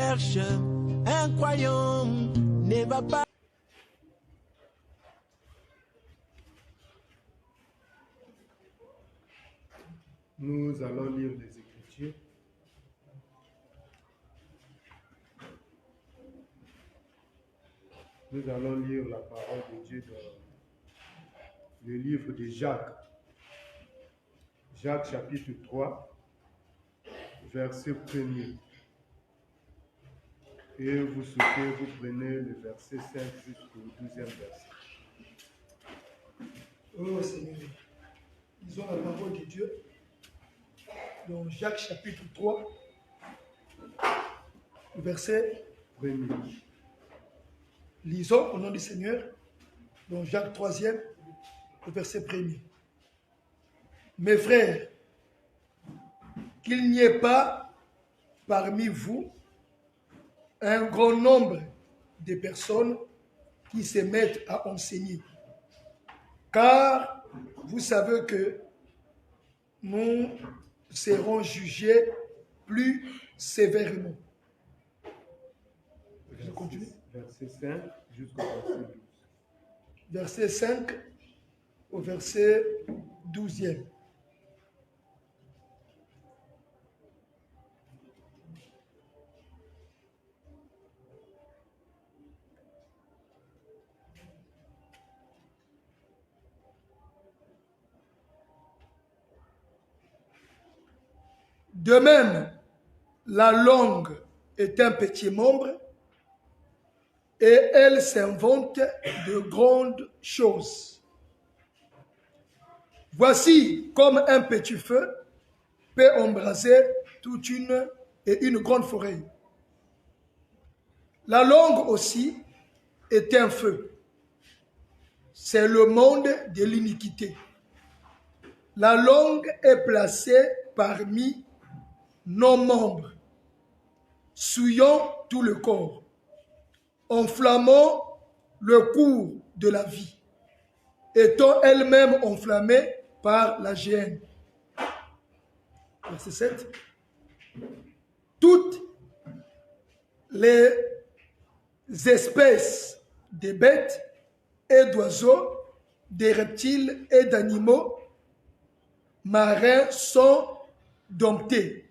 cherche un croyant ne va pas. Nous allons lire les Écritures. Nous allons lire la parole de Dieu dans le livre de Jacques. Jacques chapitre 3, verset 1er. Et vous souhaitez, vous prenez le verset 5 jusqu'au 12e verset. Oh Seigneur, lisons la parole de Dieu dans Jacques chapitre 3, verset 1er. Lisons au nom du Seigneur dans Jacques 3e, verset 1er. Mes frères, qu'il n'y ait pas parmi vous un grand nombre de personnes qui se mettent à enseigner. Car vous savez que nous serons jugés plus sévèrement. Je continue. Verset 5 jusqu'au verset 12. Verset 5 au verset 12e. De même, la langue est un petit membre et elle s'invente de grandes choses. Voici comme un petit feu peut embraser toute une grande forêt. La langue aussi est un feu. C'est le monde de l'iniquité. La langue est placée parmi nos membres, souillant tout le corps, enflammant le cours de la vie, étant elle-même enflammée par la géhenne. Verset 7. Toutes les espèces de bêtes et d'oiseaux, des reptiles et d'animaux marins sont domptés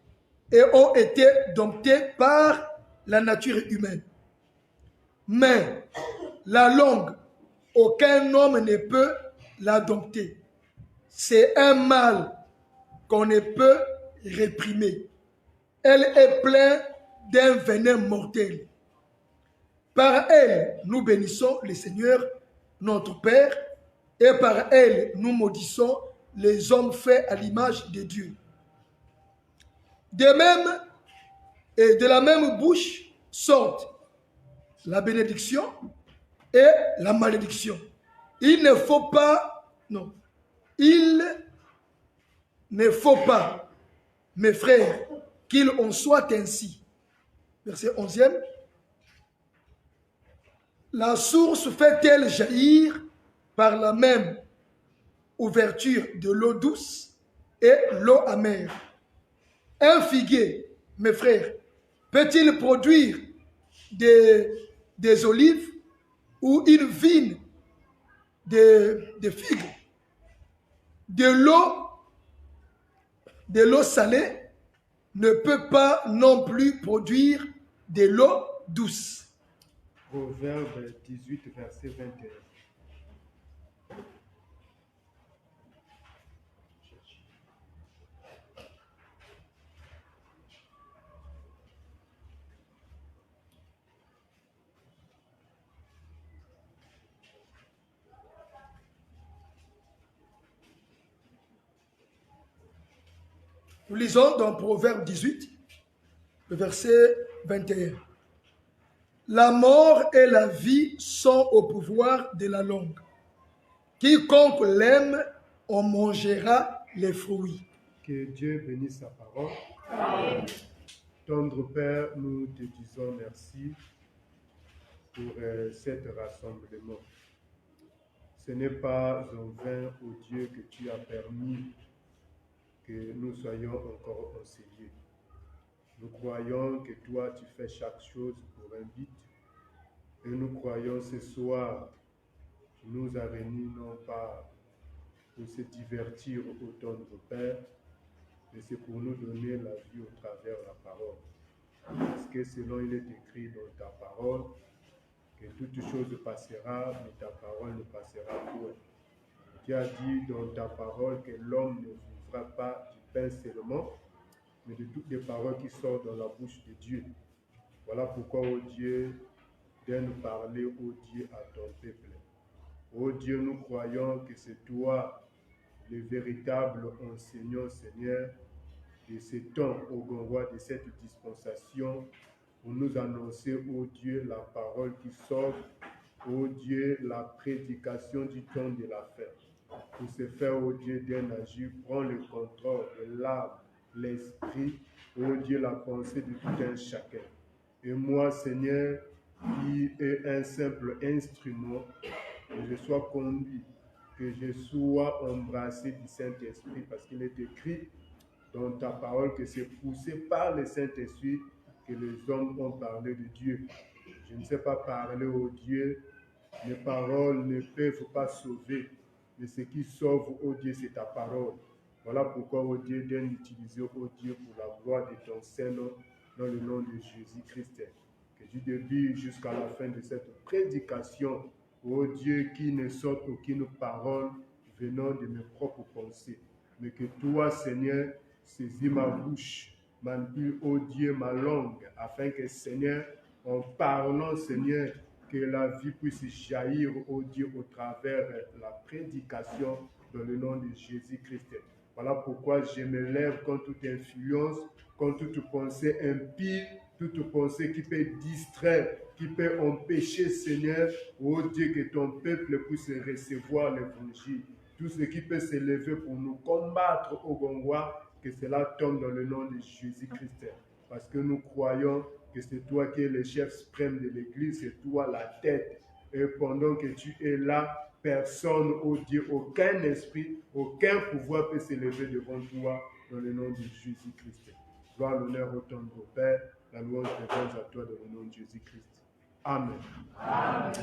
et ont été domptés par la nature humaine. Mais la langue, aucun homme ne peut la dompter. C'est un mal qu'on ne peut réprimer. Elle est pleine d'un venin mortel. Par elle, nous bénissons le Seigneur, notre Père, et par elle, nous maudissons les hommes faits à l'image de Dieu. De même, et de la même bouche sortent la bénédiction et la malédiction. Il ne faut pas, mes frères, qu'il en soit ainsi. Verset 11e. La source fait-elle jaillir par la même ouverture de l'eau douce et l'eau amère? Un figuier, mes frères, peut-il produire des olives ou une vigne de figues? De l'eau salée ne peut pas non plus produire de l'eau douce. Proverbe 18, verset 21. Nous lisons dans Proverbe 18, le verset 21. La mort et la vie sont au pouvoir de la langue. Quiconque l'aime en mangera les fruits. Que Dieu bénisse sa parole. Amen. Tendre Père, nous te disons merci pour cet rassemblement. Ce n'est pas en vain, ô Dieu, que tu as permis que nous soyons encore enseignés. Nous croyons que toi, tu fais chaque chose pour un but. Et nous croyons ce soir, tu nous as réunis non pas pour se divertir autant de vos pères, mais c'est pour nous donner la vie au travers de la parole. Parce que selon il est écrit dans ta parole, que toute chose passera, mais ta parole ne passera point. Tu as dit dans ta parole que l'homme ne vivra pas du pain seulement, mais de toutes les paroles qui sortent dans la bouche de Dieu. Voilà pourquoi, ô Dieu, viens nous parler, ô Dieu, à ton peuple. Ô Dieu, nous croyons que c'est toi, le véritable enseignant, Seigneur, de ce temps au Gongois, de cette dispensation, pour nous annoncer, ô Dieu, la parole qui sort, ô Dieu, la prédication du temps de la fête. Pour ce faire, ô Dieu, d'un agir, prends le contrôle de l'âme, l'esprit, ô Dieu, la pensée de tout un chacun. Et moi, Seigneur, qui est un simple instrument, que je sois conduit, que je sois embrassé du Saint-Esprit, parce qu'il est écrit dans ta parole que c'est poussé par le Saint-Esprit que les hommes ont parlé de Dieu. Je ne sais pas parler au Dieu, mes paroles ne peuvent pas sauver, mais ce qui sauve, ô Dieu, c'est ta parole. Voilà pourquoi, ô Dieu, viens utiliser, ô Dieu, pour la gloire de ton Saint-Nom, dans le nom de Jésus-Christ. Que du début jusqu'à la fin de cette prédication, ô Dieu, qui ne sorte aucune parole venant de mes propres pensées, mais que toi, Seigneur, saisis ma bouche, manipule, ô Dieu, ma langue, afin que, Seigneur, en parlant, Seigneur, que la vie puisse jaillir, ô Dieu, au travers de la prédication dans le nom de Jésus-Christ. Voilà pourquoi je me lève contre toute influence, contre toute pensée impie, toute pensée qui peut distraire, qui peut empêcher, Seigneur, ô Dieu, que ton peuple puisse recevoir l'évangile. Tout ce qui peut s'élever pour nous combattre au Gongois, que cela tombe dans le nom de Jésus-Christ. Parce que nous croyons que c'est toi qui es le chef suprême de l'Église, c'est toi la tête. Et pendant que tu es là, personne, ô Dieu, aucun esprit, aucun pouvoir peut s'élever devant toi dans le nom de Jésus-Christ. Gloire, l'honneur au ton beau Père, la louange revient à toi dans le nom de Jésus-Christ. Amen. Amen.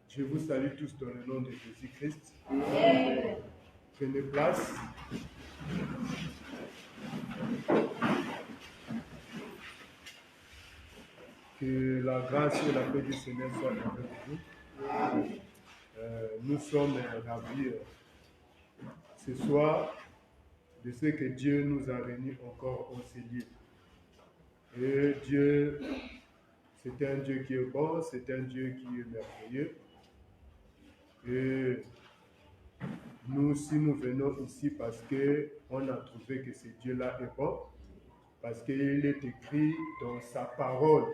Je vous salue tous dans le nom de Jésus-Christ. Prenez place. Que la grâce et la paix du Seigneur soient avec vous. Nous sommes ravis ce soir de ce que Dieu nous a réunis encore en ces lieux. Et Dieu, c'est un Dieu qui est bon, c'est un Dieu qui est merveilleux. Et nous, si nous venons ici parce qu'on a trouvé que ce Dieu-là est bon, parce qu'il est écrit dans sa parole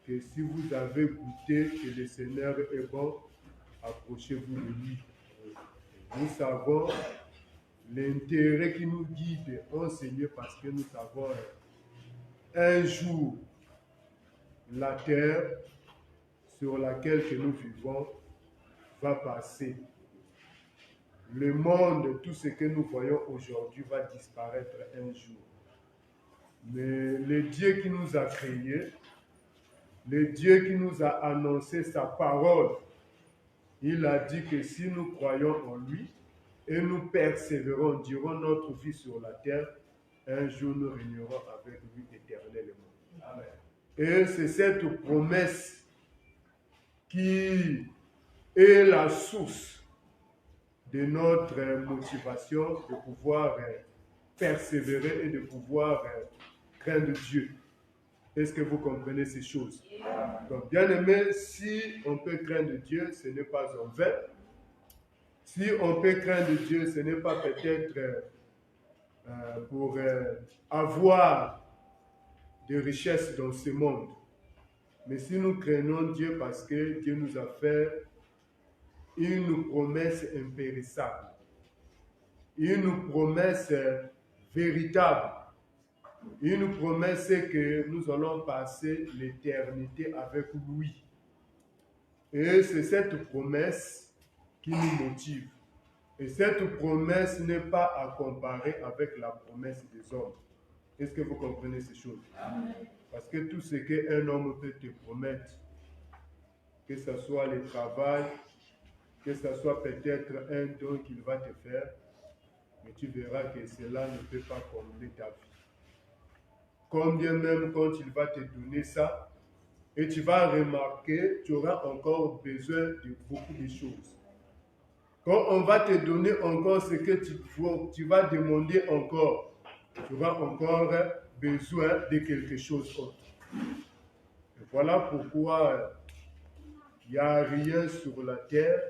que si vous avez goûté que le Seigneur est bon, approchez-vous de lui. Nous savons l'intérêt qui nous guide en Seigneur parce que nous savons un jour la terre sur laquelle que nous vivons va passer. Le monde, tout ce que nous voyons aujourd'hui va disparaître un jour. Mais le Dieu qui nous a créés, le Dieu qui nous a annoncé sa parole, il a dit que si nous croyons en lui et nous persévérons durant notre vie sur la terre, un jour nous régnerons avec lui éternellement. Amen. Et c'est cette promesse qui est la source de notre motivation de pouvoir persévérer et de pouvoir craindre Dieu. Est-ce que vous comprenez ces choses? Donc, bien aimé, si on peut craindre Dieu, ce n'est pas en vain. Si on peut craindre Dieu, ce n'est pas peut-être pour avoir des richesses dans ce monde. Mais si nous craignons Dieu parce que Dieu nous a fait une promesse impérissable, une promesse véritable, une promesse que nous allons passer l'éternité avec lui. Et c'est cette promesse qui nous motive. Et cette promesse n'est pas à comparer avec la promesse des hommes. Est-ce que vous comprenez ces choses? Parce que tout ce qu'un homme peut te promettre, que ce soit le travail, que ce soit peut-être un don qu'il va te faire, mais tu verras que cela ne peut pas combler ta vie. Combien même quand il va te donner ça, et tu vas remarquer, tu auras encore besoin de beaucoup de choses. Quand on va te donner encore ce que tu vas demander encore, tu auras encore besoin de quelque chose d'autre. Et voilà pourquoi il n'y a rien sur la terre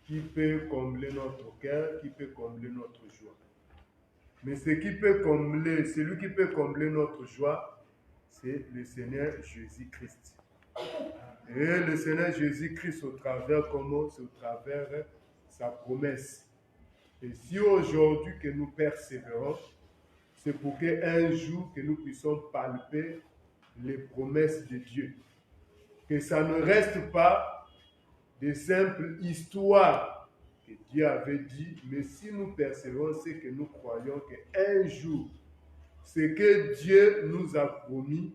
qui peut combler notre cœur, qui peut combler notre joie. Mais celui qui peut combler notre joie, c'est le Seigneur Jésus-Christ. Et le Seigneur Jésus-Christ, au travers comment? C'est au travers sa promesse. Et si aujourd'hui que nous persévérons, c'est pour qu'un jour que nous puissions palper les promesses de Dieu. Que ça ne reste pas des simples histoires que Dieu avait dit, mais si nous persévérons, c'est que nous croyons qu'un jour, ce que Dieu nous a promis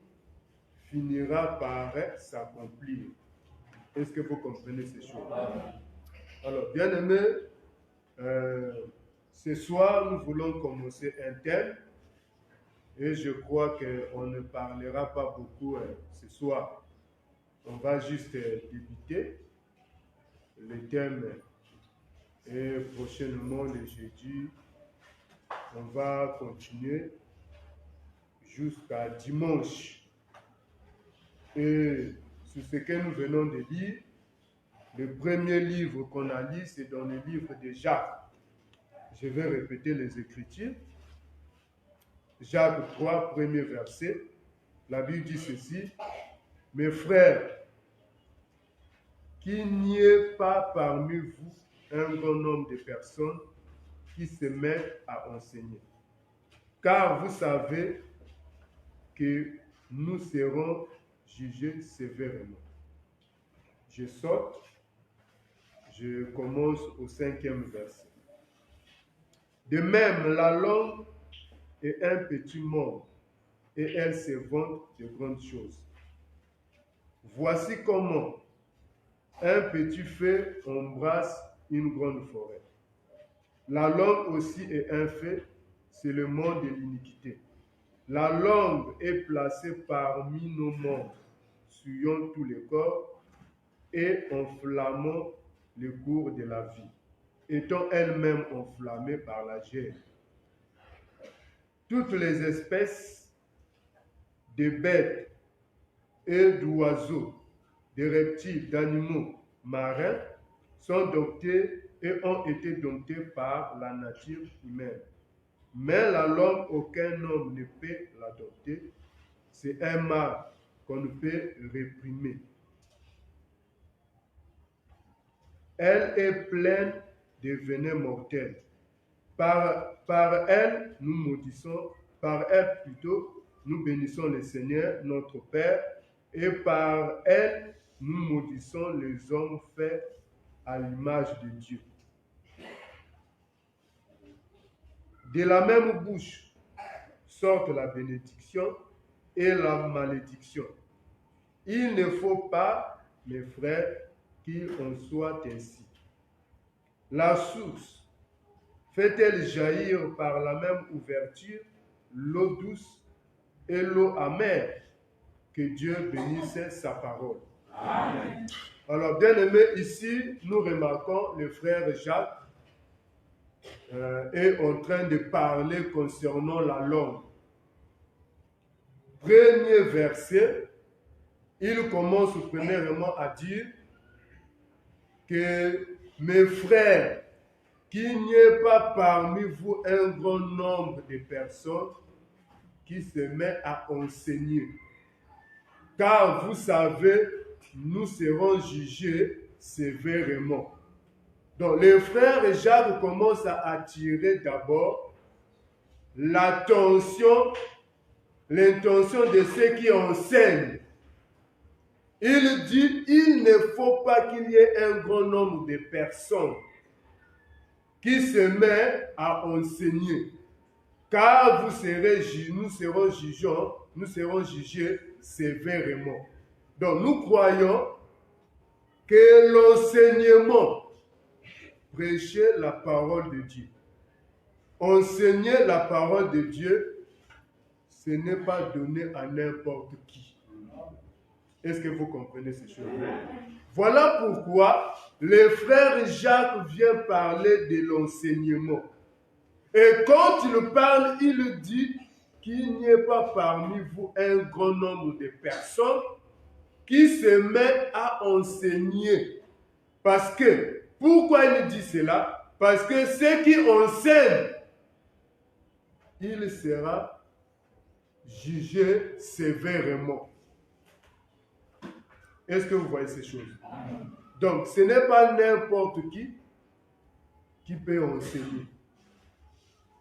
finira par s'accomplir. Est-ce que vous comprenez ces choses? Alors, bien aimés, ce soir, nous voulons commencer un thème et je crois qu'on ne parlera pas beaucoup ce soir. On va juste débuter le thème et prochainement, le jeudi, on va continuer jusqu'à dimanche. Et sur ce que nous venons de lire, le premier livre qu'on a lu, c'est dans le livre de Jacques. Je vais répéter les Écritures. Jacques 3, premier verset. La Bible dit ceci: mes frères, qu'il n'y ait pas parmi vous un grand nombre de personnes qui se mettent à enseigner. Car vous savez que nous serons jugés sévèrement. Je saute, je commence au 5e verset. De même, la langue est un petit monde et elle se vante de grandes choses. Voici comment un petit feu embrasse une grande forêt. La langue aussi est un feu, c'est le monde de l'iniquité. La langue est placée parmi nos membres, souillant tous les corps et enflammant le cours de la vie, étant elle-même enflammée par la chair. Toutes les espèces de bêtes et d'oiseaux, de reptiles, d'animaux marins sont domptés et ont été domptés par la nature humaine. Mais la langue, aucun homme ne peut la dompter. C'est un mal qu'on ne peut réprimer. Elle est pleine de venin mortel. Par elle, nous bénissons le Seigneur, notre Père, et par elle, nous maudissons les hommes faits à l'image de Dieu. De la même bouche sortent la bénédiction et la malédiction. Il ne faut pas, mes frères, qu'il en soit ainsi. La source fait-elle jaillir par la même ouverture l'eau douce et l'eau amère? Que Dieu bénisse sa parole. Amen. Alors, bien aimé, ici, nous remarquons le frère Jacques est en train de parler concernant la langue. Premier verset, il commence premièrement à dire que mes frères, qu'il n'y ait pas parmi vous un grand nombre de personnes qui se mettent à enseigner. Car vous savez, nous serons jugés sévèrement. Donc, les frères Jacques commencent à attirer d'abord l'intention de ceux qui enseignent. Il dit, il ne faut pas qu'il y ait un grand nombre de personnes qui se mettent à enseigner. car nous serons jugés sévèrement. Donc nous croyons que l'enseignement, prêcher la parole de Dieu, enseigner la parole de Dieu, ce n'est pas donné à n'importe qui. Est-ce que vous comprenez ces choses-là? Voilà pourquoi le frère Jacques vient parler de l'enseignement. Et quand il parle, il dit qu'il n'y ait pas parmi vous un grand nombre de personnes qui se mettent à enseigner. Parce que, pourquoi il dit cela? Parce que ceux qui enseignent, il sera jugé sévèrement. Est-ce que vous voyez ces choses? Donc, ce n'est pas n'importe qui peut enseigner.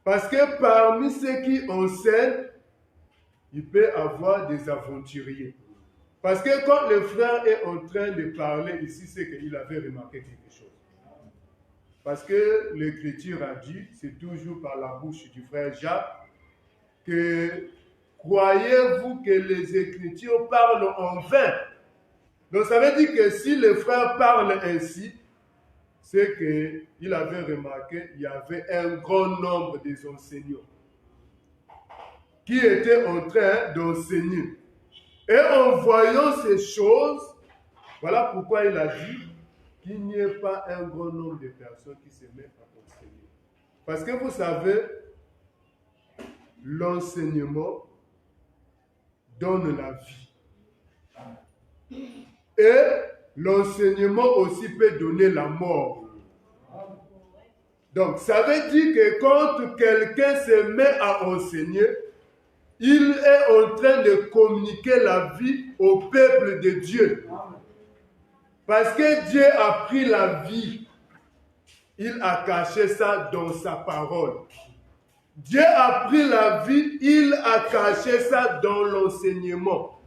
Parce que parmi ceux qui enseignent, il peut y avoir des aventuriers. Parce que quand le frère est en train de parler ici, c'est qu'il avait remarqué quelque chose. Parce que l'Écriture a dit, c'est toujours par la bouche du frère Jacques, que croyez-vous que les Écritures parlent en vain? Donc ça veut dire que si le frère parle ainsi, c'est qu'il avait remarqué qu'il y avait un grand nombre des enseignants qui étaient en train d'enseigner. Et en voyant ces choses, voilà pourquoi il a dit qu'il n'y ait pas un grand nombre de personnes qui se mettent à enseigner. Parce que vous savez, l'enseignement donne la vie. Et l'enseignement aussi peut donner la mort. Donc, ça veut dire que quand quelqu'un se met à enseigner, il est en train de communiquer la vie au peuple de Dieu. Parce que Dieu a pris la vie, il a caché ça dans sa parole. Dieu a pris la vie, il a caché ça dans l'enseignement.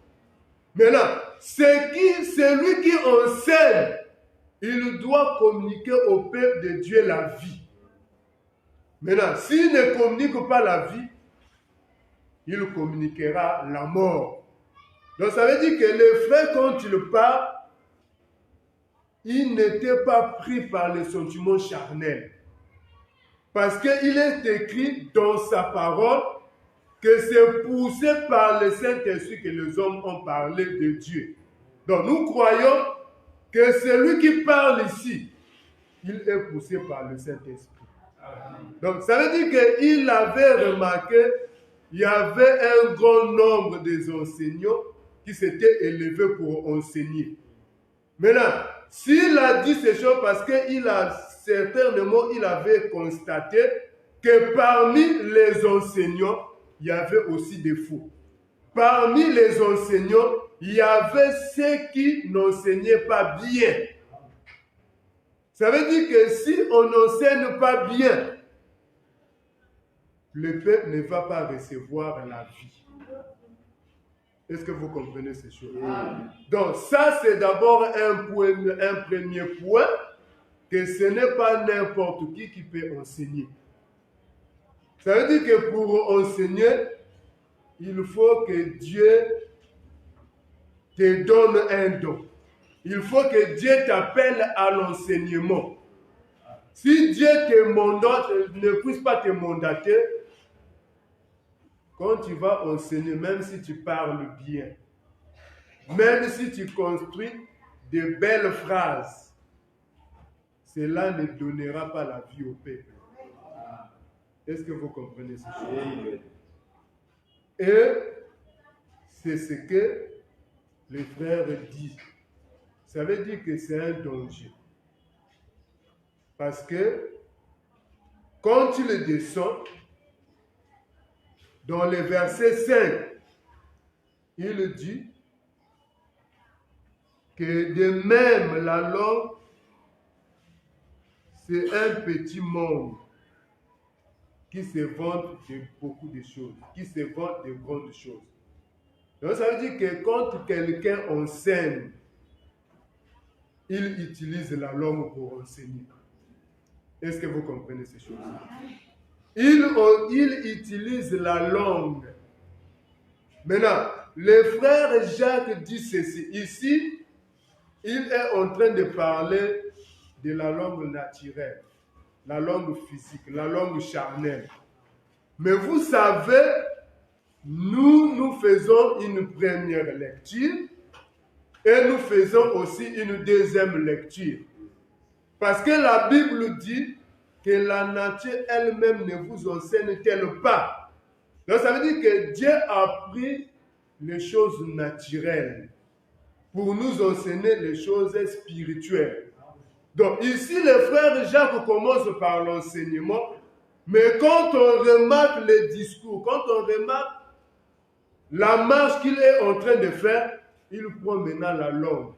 Maintenant, celui qui enseigne, il doit communiquer au peuple de Dieu la vie. Maintenant, s'il ne communique pas la vie, il communiquera la mort. Donc ça veut dire que le frère, quand il parle, il n'était pas pris par les sentiments charnels. Parce qu'il est écrit dans sa parole que c'est poussé par le Saint-Esprit que les hommes ont parlé de Dieu. Donc nous croyons que celui qui parle ici, il est poussé par le Saint-Esprit. Donc ça veut dire qu'il avait remarqué il y avait un grand nombre des enseignants qui s'étaient élevés pour enseigner. Maintenant, s'il a dit ces choses parce qu'il a certainement, il avait constaté que parmi les enseignants, il y avait aussi des faux. Parmi les enseignants, il y avait ceux qui n'enseignaient pas bien. Ça veut dire que si on n'enseigne pas bien, le peuple ne va pas recevoir la vie. Est-ce que vous comprenez ces choses? Donc ça, c'est d'abord un premier point, que ce n'est pas n'importe qui peut enseigner. Ça veut dire que pour enseigner, il faut que Dieu te donne un don. Il faut que Dieu t'appelle à l'enseignement. Si Dieu ne puisse pas te mandater, quand tu vas enseigner, même si tu parles bien, même si tu construis de belles phrases, cela ne donnera pas la vie au peuple. Est-ce que vous comprenez ces choses? Et c'est ce que les frères disent. Ça veut dire que c'est un danger. Parce que quand tu le descends, dans le verset 5, il dit que de même la langue, c'est un petit monde qui se vante de beaucoup de choses, qui se vante de grandes choses. Donc ça veut dire que quand quelqu'un enseigne, il utilise la langue pour enseigner. Est-ce que vous comprenez ces choses? il utilise la langue. Maintenant, le frère Jacques dit ceci. Ici, il est en train de parler de la langue naturelle, la langue physique, la langue charnelle. Mais vous savez, nous faisons une première lecture et nous faisons aussi une deuxième lecture. Parce que la Bible dit que la nature elle-même ne vous enseigne-t-elle pas. Donc ça veut dire que Dieu a pris les choses naturelles pour nous enseigner les choses spirituelles. Donc ici, le frère Jacques commence par l'enseignement, mais quand on remarque le discours, quand on remarque la marche qu'il est en train de faire, il prend maintenant la langue.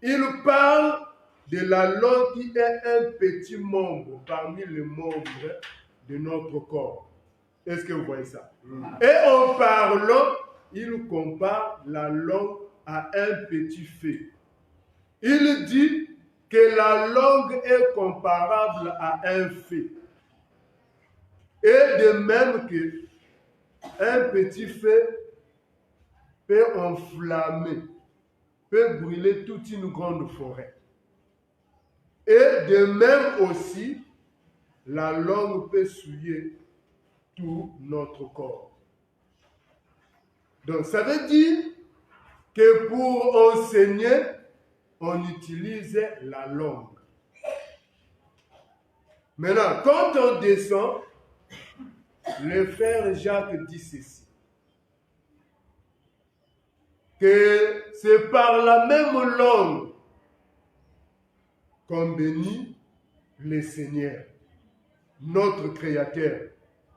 Il parle de la langue qui est un petit membre parmi les membres de notre corps. Est-ce que vous voyez ça? Et en parlant, il compare la langue à un petit fait. Il dit que la langue est comparable à un fait. Et de même que un petit fait peut enflammer, peut brûler toute une grande forêt. Et de même aussi, la langue peut souiller tout notre corps. Donc ça veut dire que pour enseigner, on utilise la langue. Maintenant, quand on descend, le frère Jacques dit ceci, que c'est par la même langue qu'on bénit le Seigneur, notre Créateur,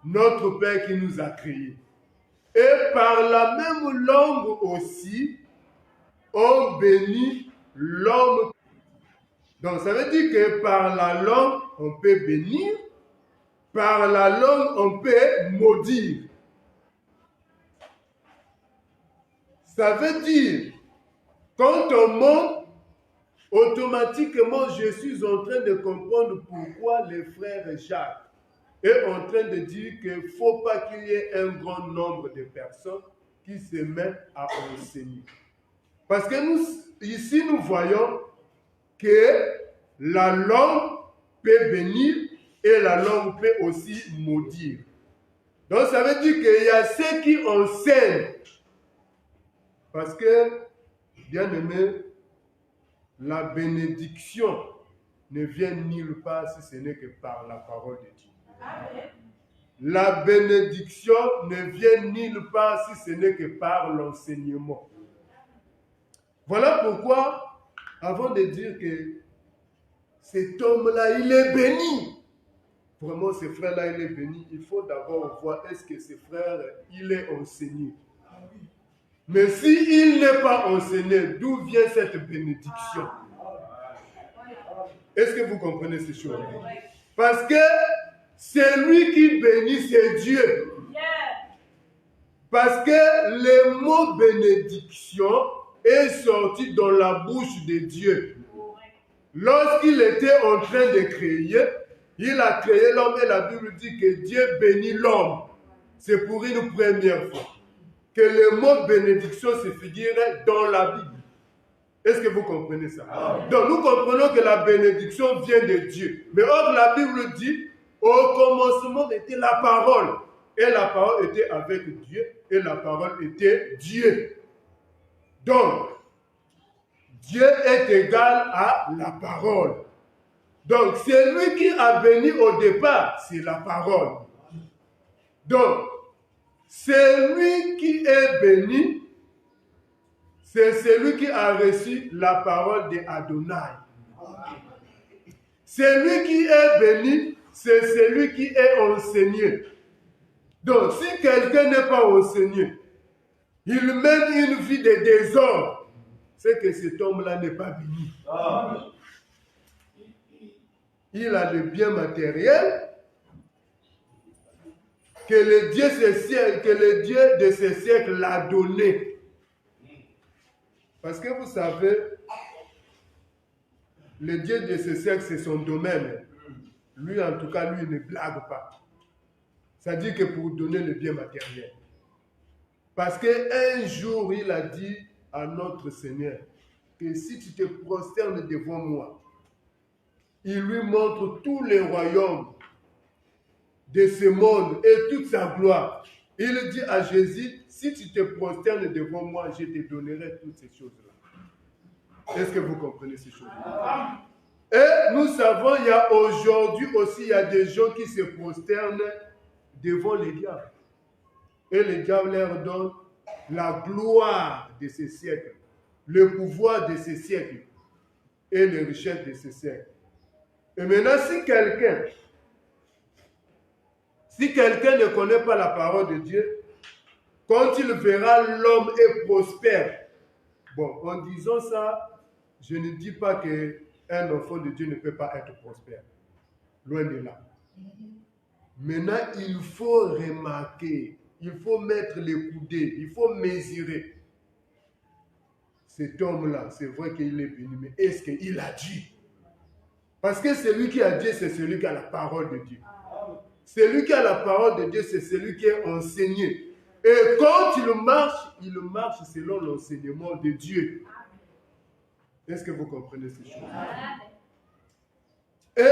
notre Père qui nous a créés. Et par la même langue aussi, on bénit l'homme. Donc ça veut dire que par la langue, on peut bénir, par la langue, on peut maudire. Ça veut dire, quand on monte, automatiquement, je suis en train de comprendre pourquoi le frère Jacques est en train de dire qu'il ne faut pas qu'il y ait un grand nombre de personnes qui se mettent à enseigner. Parce que ici, nous voyons que la langue peut bénir et la langue peut aussi maudire. Donc, ça veut dire qu'il y a ceux qui enseignent. Parce que, bien aimé, la bénédiction ne vient nulle part si ce n'est que par la parole de Dieu. Amen. La bénédiction ne vient nulle part si ce n'est que par l'enseignement. Voilà pourquoi, avant de dire que cet homme-là, il est béni, vraiment ce frère-là, il est béni, il faut d'abord voir est-ce que ce frère, il est enseigné. Mais s'il n'est pas enseigné, d'où vient cette bénédiction? Est-ce que vous comprenez ces choses? Parce que c'est lui qui bénit, c'est Dieu. Parce que le mot bénédiction est sorti dans la bouche de Dieu. Lorsqu'il était en train de créer, il a créé l'homme et la Bible dit que Dieu bénit l'homme. C'est pour une première fois que le mot bénédiction se figure dans la Bible. Est-ce que vous comprenez ça? Donc nous comprenons que la bénédiction vient de Dieu. Mais or la Bible dit, au commencement était la parole. Et la parole était avec Dieu. Et la parole était Dieu. Donc, Dieu est égal à la parole. Donc, c'est lui qui a béni au départ, c'est la parole. Donc, c'est lui qui est béni, c'est celui qui a reçu la parole d'Adonai. C'est lui qui est béni, c'est celui qui est enseigné. Donc, si quelqu'un n'est pas enseigné, il mène une vie de désordre, c'est que cet homme-là n'est pas béni. Il a le bien matériel que le Dieu de ce siècle l'a donné. Parce que vous savez, le Dieu de ce siècle, c'est son domaine. Lui, en tout cas, lui ne blague pas. C'est-à-dire que pour donner le bien matériel. Parce qu'un jour, il a dit à notre Seigneur que si tu te prosternes devant moi, il lui montre tous les royaumes de ce monde et toute sa gloire. Il dit à Jésus, si tu te prosternes devant moi, je te donnerai toutes ces choses-là. Est-ce que vous comprenez ces choses-là? Et nous savons, il y a aujourd'hui aussi, il y a des gens qui se prosternent devant les diables. Et le diable leur donne la gloire de ce siècle, le pouvoir de ce siècle et les richesses de ce siècle. Et maintenant, si quelqu'un ne connaît pas la parole de Dieu, quand il verra l'homme est prospère, bon, en disant ça, je ne dis pas qu'un enfant de Dieu ne peut pas être prospère. Loin de là. Maintenant, il faut remarquer, il faut mettre les coudées, il faut mesurer. Cet homme-là, c'est vrai qu'il est béni, mais est-ce qu'il a dit? Parce que celui qui a dit, c'est celui qui a la parole de Dieu. Celui qui a la parole de Dieu, c'est celui qui est enseigné. Et quand il marche selon l'enseignement de Dieu. Est-ce que vous comprenez ces choses? Et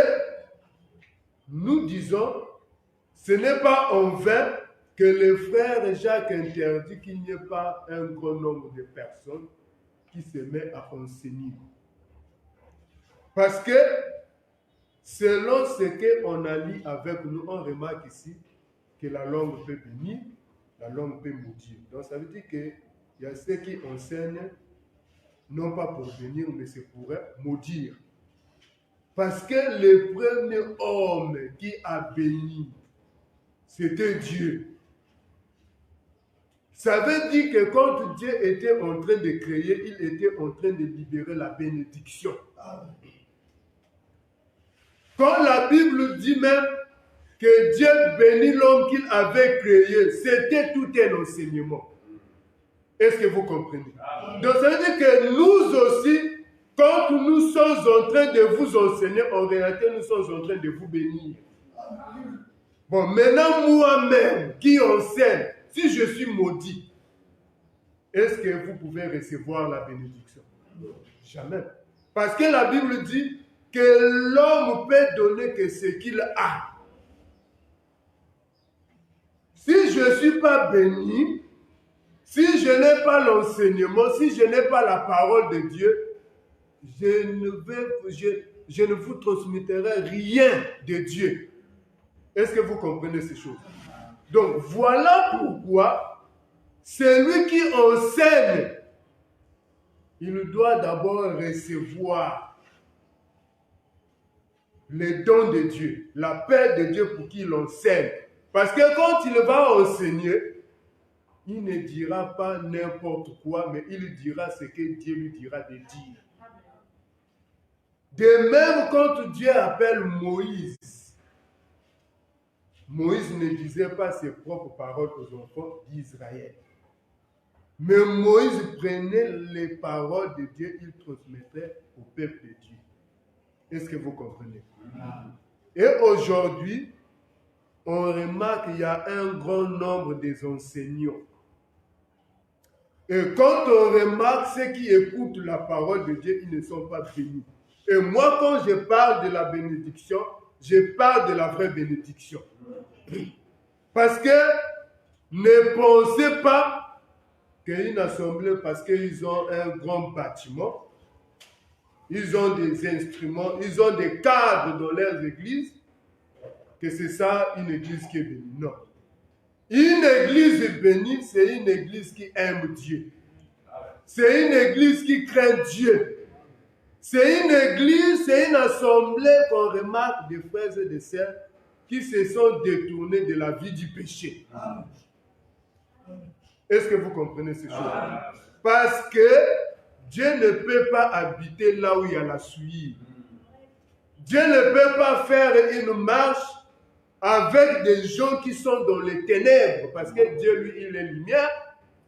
nous disons, ce n'est pas en vain que le frère Jacques interdit qu'il n'y ait pas un grand nombre de personnes qui se mettent à enseigner. Parce que selon ce qu'on a lu avec nous, on remarque ici que la langue peut bénir, la langue peut maudire. Donc ça veut dire qu'il y a ceux qui enseignent, non pas pour bénir, mais c'est pour maudire. Parce que le premier homme qui a béni, c'était Dieu. Ça veut dire que quand Dieu était en train de créer, il était en train de libérer la bénédiction. Quand la Bible dit même que Dieu bénit l'homme qu'il avait créé, c'était tout un enseignement. Est-ce que vous comprenez? Donc ça veut dire que nous aussi, quand nous sommes en train de vous enseigner, en réalité, nous sommes en train de vous bénir. Bon, maintenant, moi-même, qui enseigne, si je suis maudit, est-ce que vous pouvez recevoir la bénédiction? Jamais. Parce que la Bible dit que l'homme peut donner que ce qu'il a. Si je ne suis pas béni, si je n'ai pas l'enseignement, si je n'ai pas la parole de Dieu, je ne vous transmettrai rien de Dieu. Est-ce que vous comprenez ces choses? Donc, voilà pourquoi celui qui enseigne, il doit d'abord recevoir les dons de Dieu, la paix de Dieu pour qu'il enseigne. Parce que quand il va enseigner, il ne dira pas n'importe quoi, mais il dira ce que Dieu lui dira de dire. De même, quand Dieu appelle Moïse, Moïse ne disait pas ses propres paroles aux enfants d'Israël. Mais Moïse prenait les paroles de Dieu, il transmettait au peuple de Dieu. Est-ce que vous comprenez? Et aujourd'hui, on remarque qu'il y a un grand nombre des enseignants. Et quand on remarque ceux qui écoutent la parole de Dieu, ils ne sont pas bénis. Et moi, quand je parle de la bénédiction, je parle de la vraie bénédiction. Parce que ne pensez pas qu'une assemblée, parce qu'ils ont un grand bâtiment, ils ont des instruments, ils ont des cadres dans leurs églises, que c'est ça une église qui est bénie. Non. Une église bénie, c'est une église qui aime Dieu. C'est une église qui craint Dieu. C'est une église, c'est une assemblée qu'on remarque des frères et des sœurs qui se sont détournés de la vie du péché. Est-ce que vous comprenez ces choses? Parce que Dieu ne peut pas habiter là où il y a la souillure. Dieu ne peut pas faire une marche avec des gens qui sont dans les ténèbres, parce que Dieu, lui, il est lumière,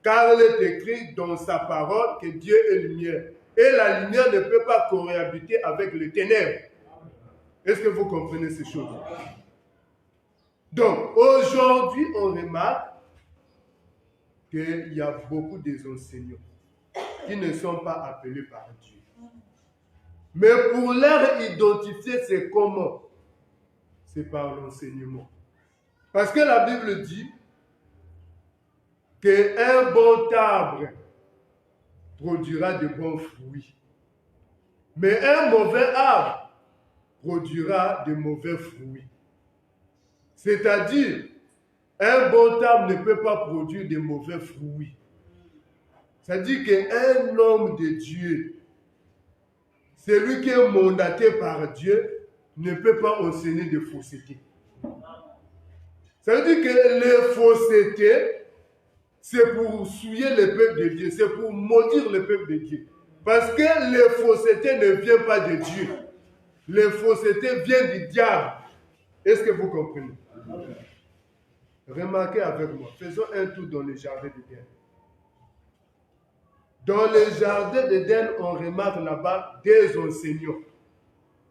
car il est écrit dans sa parole que Dieu est lumière. Et la lumière ne peut pas cohabiter avec les ténèbres. Est-ce que vous comprenez ces choses? Donc, aujourd'hui, on remarque qu'il y a beaucoup des enseignants qui ne sont pas appelés par Dieu. Mais pour leur identifier, c'est comment? C'est par l'enseignement. Parce que la Bible dit qu'un bon arbre produira de bons fruits. Mais un mauvais arbre produira de mauvais fruits. C'est-à-dire, un bon arbre ne peut pas produire de mauvais fruits. C'est-à-dire qu'un homme de Dieu, celui qui est mandaté par Dieu, ne peut pas enseigner de fausseté. Ça veut dire que les faussetés, c'est pour souiller le peuple de Dieu, c'est pour maudire le peuple de Dieu. Parce que les faussetés ne viennent pas de Dieu. Les faussetés viennent du diable. Est-ce que vous comprenez? Remarquez avec moi, faisons un tour dans le jardin d'Éden. Dans le jardin d'Éden, on remarque là-bas des enseignants.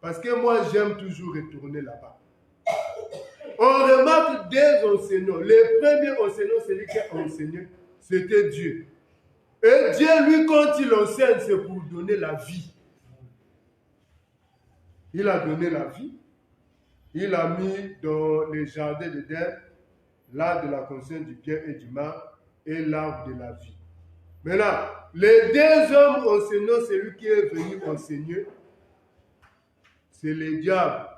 Parce que moi, j'aime toujours retourner là-bas. On remarque des enseignants. Le premier enseignant, celui qui a enseigné, c'était Dieu. Et Dieu, lui, quand il enseigne, c'est pour donner la vie. Il a donné la vie. Il a mis dans le jardin d'Éden l'arbre de la connaissance du bien et du mal et l'arbre de la vie. Maintenant, les deux hommes enseignants, celui qui est venu enseigner, c'est le diable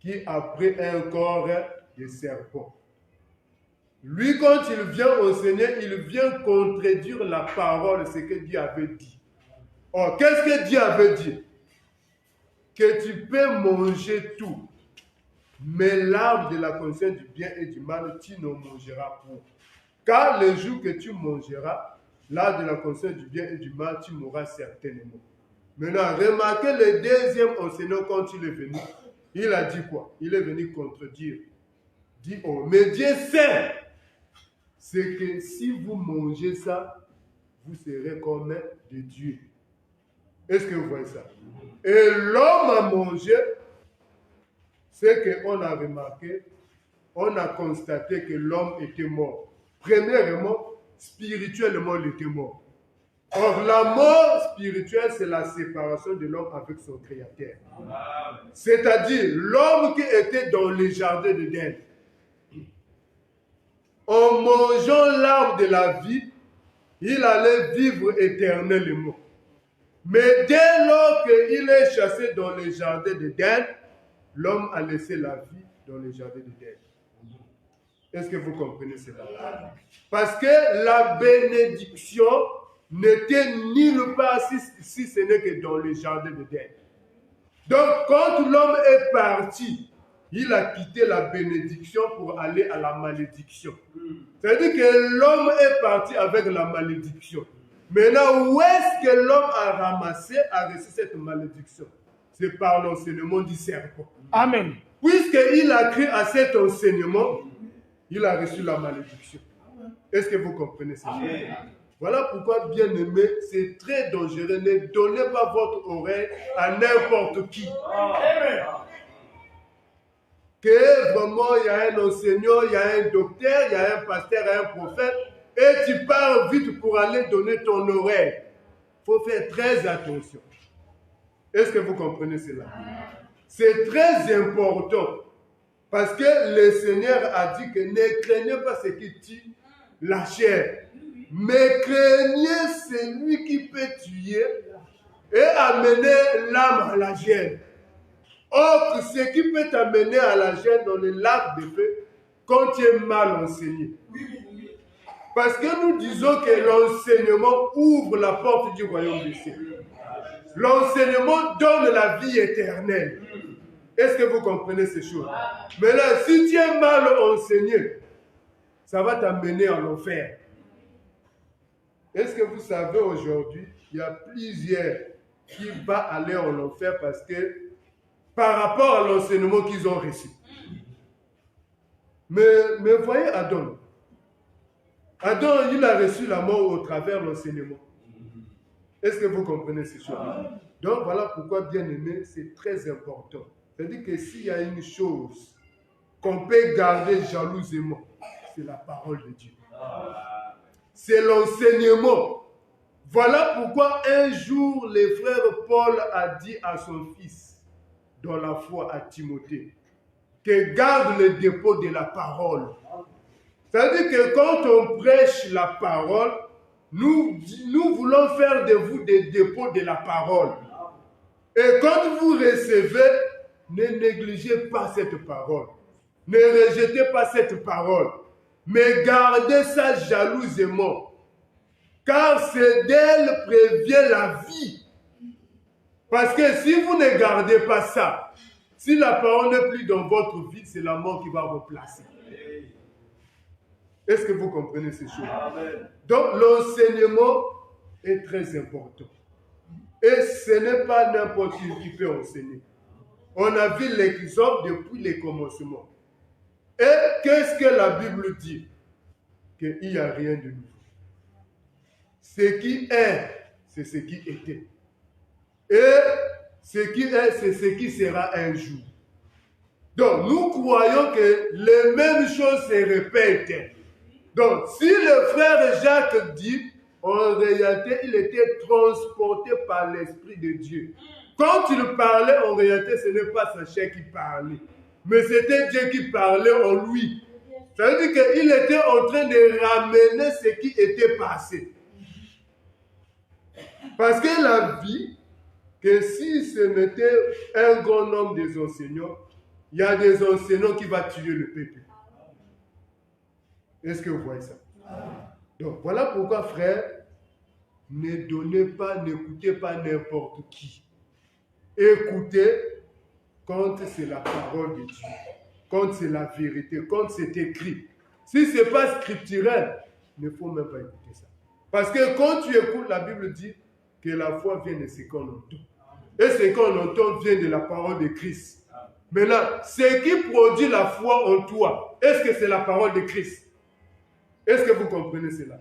qui a pris un corps de serpent. Lui, quand il vient enseigner, il vient contredire la parole, ce que Dieu avait dit. Or, qu'est-ce que Dieu avait dit? Que tu peux manger tout, mais l'arbre de la connaissance du bien et du mal, tu ne mangeras pas. Car le jour que tu mangeras, l'arbre de la connaissance du bien et du mal, tu mourras certainement. Maintenant, remarquez le deuxième enseignant quand il est venu. Il a dit quoi? Il est venu contredire. Il dit, oh, mais Dieu sait, c'est que si vous mangez ça, vous serez comme de Dieu. Est-ce que vous voyez ça? Et l'homme a mangé, c'est qu'on a remarqué, on a constaté que l'homme était mort. Premièrement, spirituellement, il était mort. Or, la mort spirituelle, c'est la séparation de l'homme avec son Créateur. C'est-à-dire, l'homme qui était dans le jardin d'Éden, en mangeant l'arbre de la vie, il allait vivre éternellement. Mais dès lors qu'il est chassé dans le jardin d'Éden, l'homme a laissé la vie dans le jardin d'Éden. Est-ce que vous comprenez cela? Parce que la bénédiction n'était nulle part si ce n'est que dans le jardin d'Éden. Donc, quand l'homme est parti, il a quitté la bénédiction pour aller à la malédiction. C'est-à-dire que l'homme est parti avec la malédiction. Maintenant, où est-ce que l'homme a reçu cette malédiction? C'est par l'enseignement du serpent. Amen. Puisqu'il a cru à cet enseignement, il a reçu la malédiction. Est-ce que vous comprenez ça? Voilà pourquoi, bien aimé, c'est très dangereux. Ne donnez pas votre oreille à n'importe qui. Que vraiment, il y a un enseignant, il y a un docteur, il y a un pasteur, il y a un prophète, et tu pars vite pour aller donner ton oreille. Il faut faire très attention. Est-ce que vous comprenez cela? C'est très important. Parce que le Seigneur a dit que ne craignez pas ce qui tue la chair, mais craignez celui qui peut tuer et amener l'âme à la gêne. Or, ce qui peut t'amener à la gêne dans le lac de feu, quand tu es mal enseigné. Parce que nous disons que l'enseignement ouvre la porte du royaume des cieux. L'enseignement donne la vie éternelle. Est-ce que vous comprenez ces choses? Mais là, si tu es mal enseigné, ça va t'amener en enfer. Est-ce que vous savez aujourd'hui, il y a plusieurs qui vont aller en enfer parce que par rapport à l'enseignement qu'ils ont reçu. Mais voyez Adam. Adam, il a reçu la mort au travers de l'enseignement. Est-ce que vous comprenez ces choses? Donc voilà pourquoi, bien aimé, c'est très important. C'est-à-dire que s'il y a une chose qu'on peut garder jalousement, c'est la parole de Dieu. C'est l'enseignement. Voilà pourquoi un jour, le frère Paul a dit à son fils, dans la foi à Timothée, que garde le dépôt de la parole. C'est-à-dire que quand on prêche la parole, nous voulons faire de vous des dépôts de la parole. Et quand vous recevez, ne négligez pas cette parole. Ne rejetez pas cette parole. Mais gardez ça jalousement. Car c'est d'elle prévient la vie. Parce que si vous ne gardez pas ça, si la parole n'est plus dans votre vie, c'est la mort qui va vous placer. Est-ce que vous comprenez ces choses? Amen. Donc l'enseignement est très important. Et ce n'est pas n'importe qui peut enseigner. On a vu l'exemple depuis les commencements. Et qu'est-ce que la Bible dit? Qu'il n'y a rien de nouveau. Ce qui est, c'est ce qui était. Et ce qui est, c'est ce qui sera un jour. Donc, nous croyons que les mêmes choses se répètent. Donc, si le frère Jacques dit, en réalité, il était transporté par l'Esprit de Dieu. Quand il parlait, en réalité, ce n'est pas sa chair qui parlait, mais c'était Dieu qui parlait en lui. Ça veut dire qu'il était en train de ramener ce qui était passé. Parce que la vie, que si ce n'était un grand nombre des enseignants, il y a des enseignants qui vont tuer le peuple. Est-ce que vous voyez ça? Donc voilà pourquoi, frère, ne donnez pas, n'écoutez pas n'importe qui. Écoutez quand c'est la parole de Dieu, quand c'est la vérité, quand c'est écrit. Si ce n'est pas scripturel, il ne faut même pas écouter ça. Parce que quand tu écoutes, la Bible dit que la foi vient de ce qu'on entend. Et ce qu'on entend vient de la parole de Christ. Maintenant, ce qui produit la foi en toi, est-ce que c'est la parole de Christ? Est-ce que vous comprenez cela?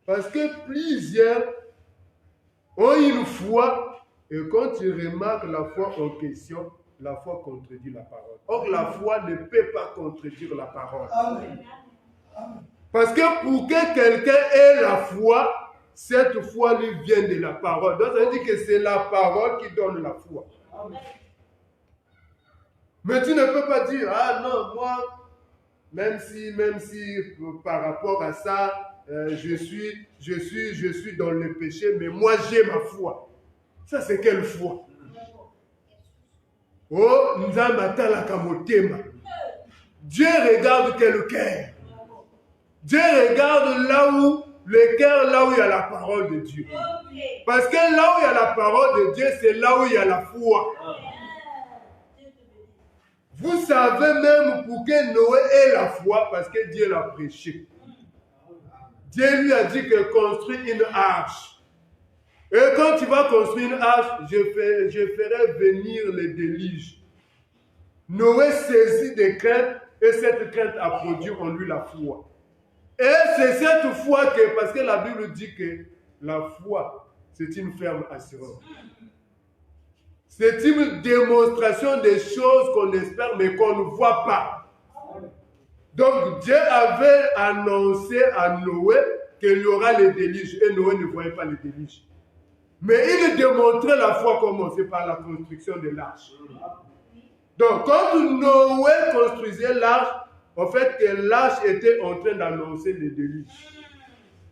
Parce que plusieurs ont une foi, et quand tu remarques la foi en question, la foi contredit la parole. Or, la foi ne peut pas contredire la parole. Amen. Parce que pour que quelqu'un ait la foi, cette foi lui vient de la parole. Donc, ça veut dire que c'est la parole qui donne la foi. Amen. Mais tu ne peux pas dire, ah non, moi, même si par rapport à ça, je suis dans le péché, mais moi j'ai ma foi. Ça c'est quelle foi? Oh, Dieu regarde quel cœur. Dieu regarde là où, le cœur, là où il y a la parole de Dieu. Parce que là où il y a la parole de Dieu, c'est là où il y a la foi. Vous savez même pour que Noé ait la foi, parce que Dieu l'a prêché. Dieu lui a dit que construis une arche. Et quand tu vas construire une arche, je ferai venir le déluge. Noé saisit des craintes et cette crainte a produit en lui la foi. Et c'est cette foi que, parce que la Bible dit que la foi, c'est une ferme assurance. C'est une démonstration des choses qu'on espère mais qu'on ne voit pas. Donc Dieu avait annoncé à Noé qu'il y aura le déluge et Noé ne voyait pas le déluge. Mais il démontrait la foi comment? C'est par la construction de l'arche. Donc quand Noé construisait l'arche, en fait que l'arche était en train d'annoncer le déluge.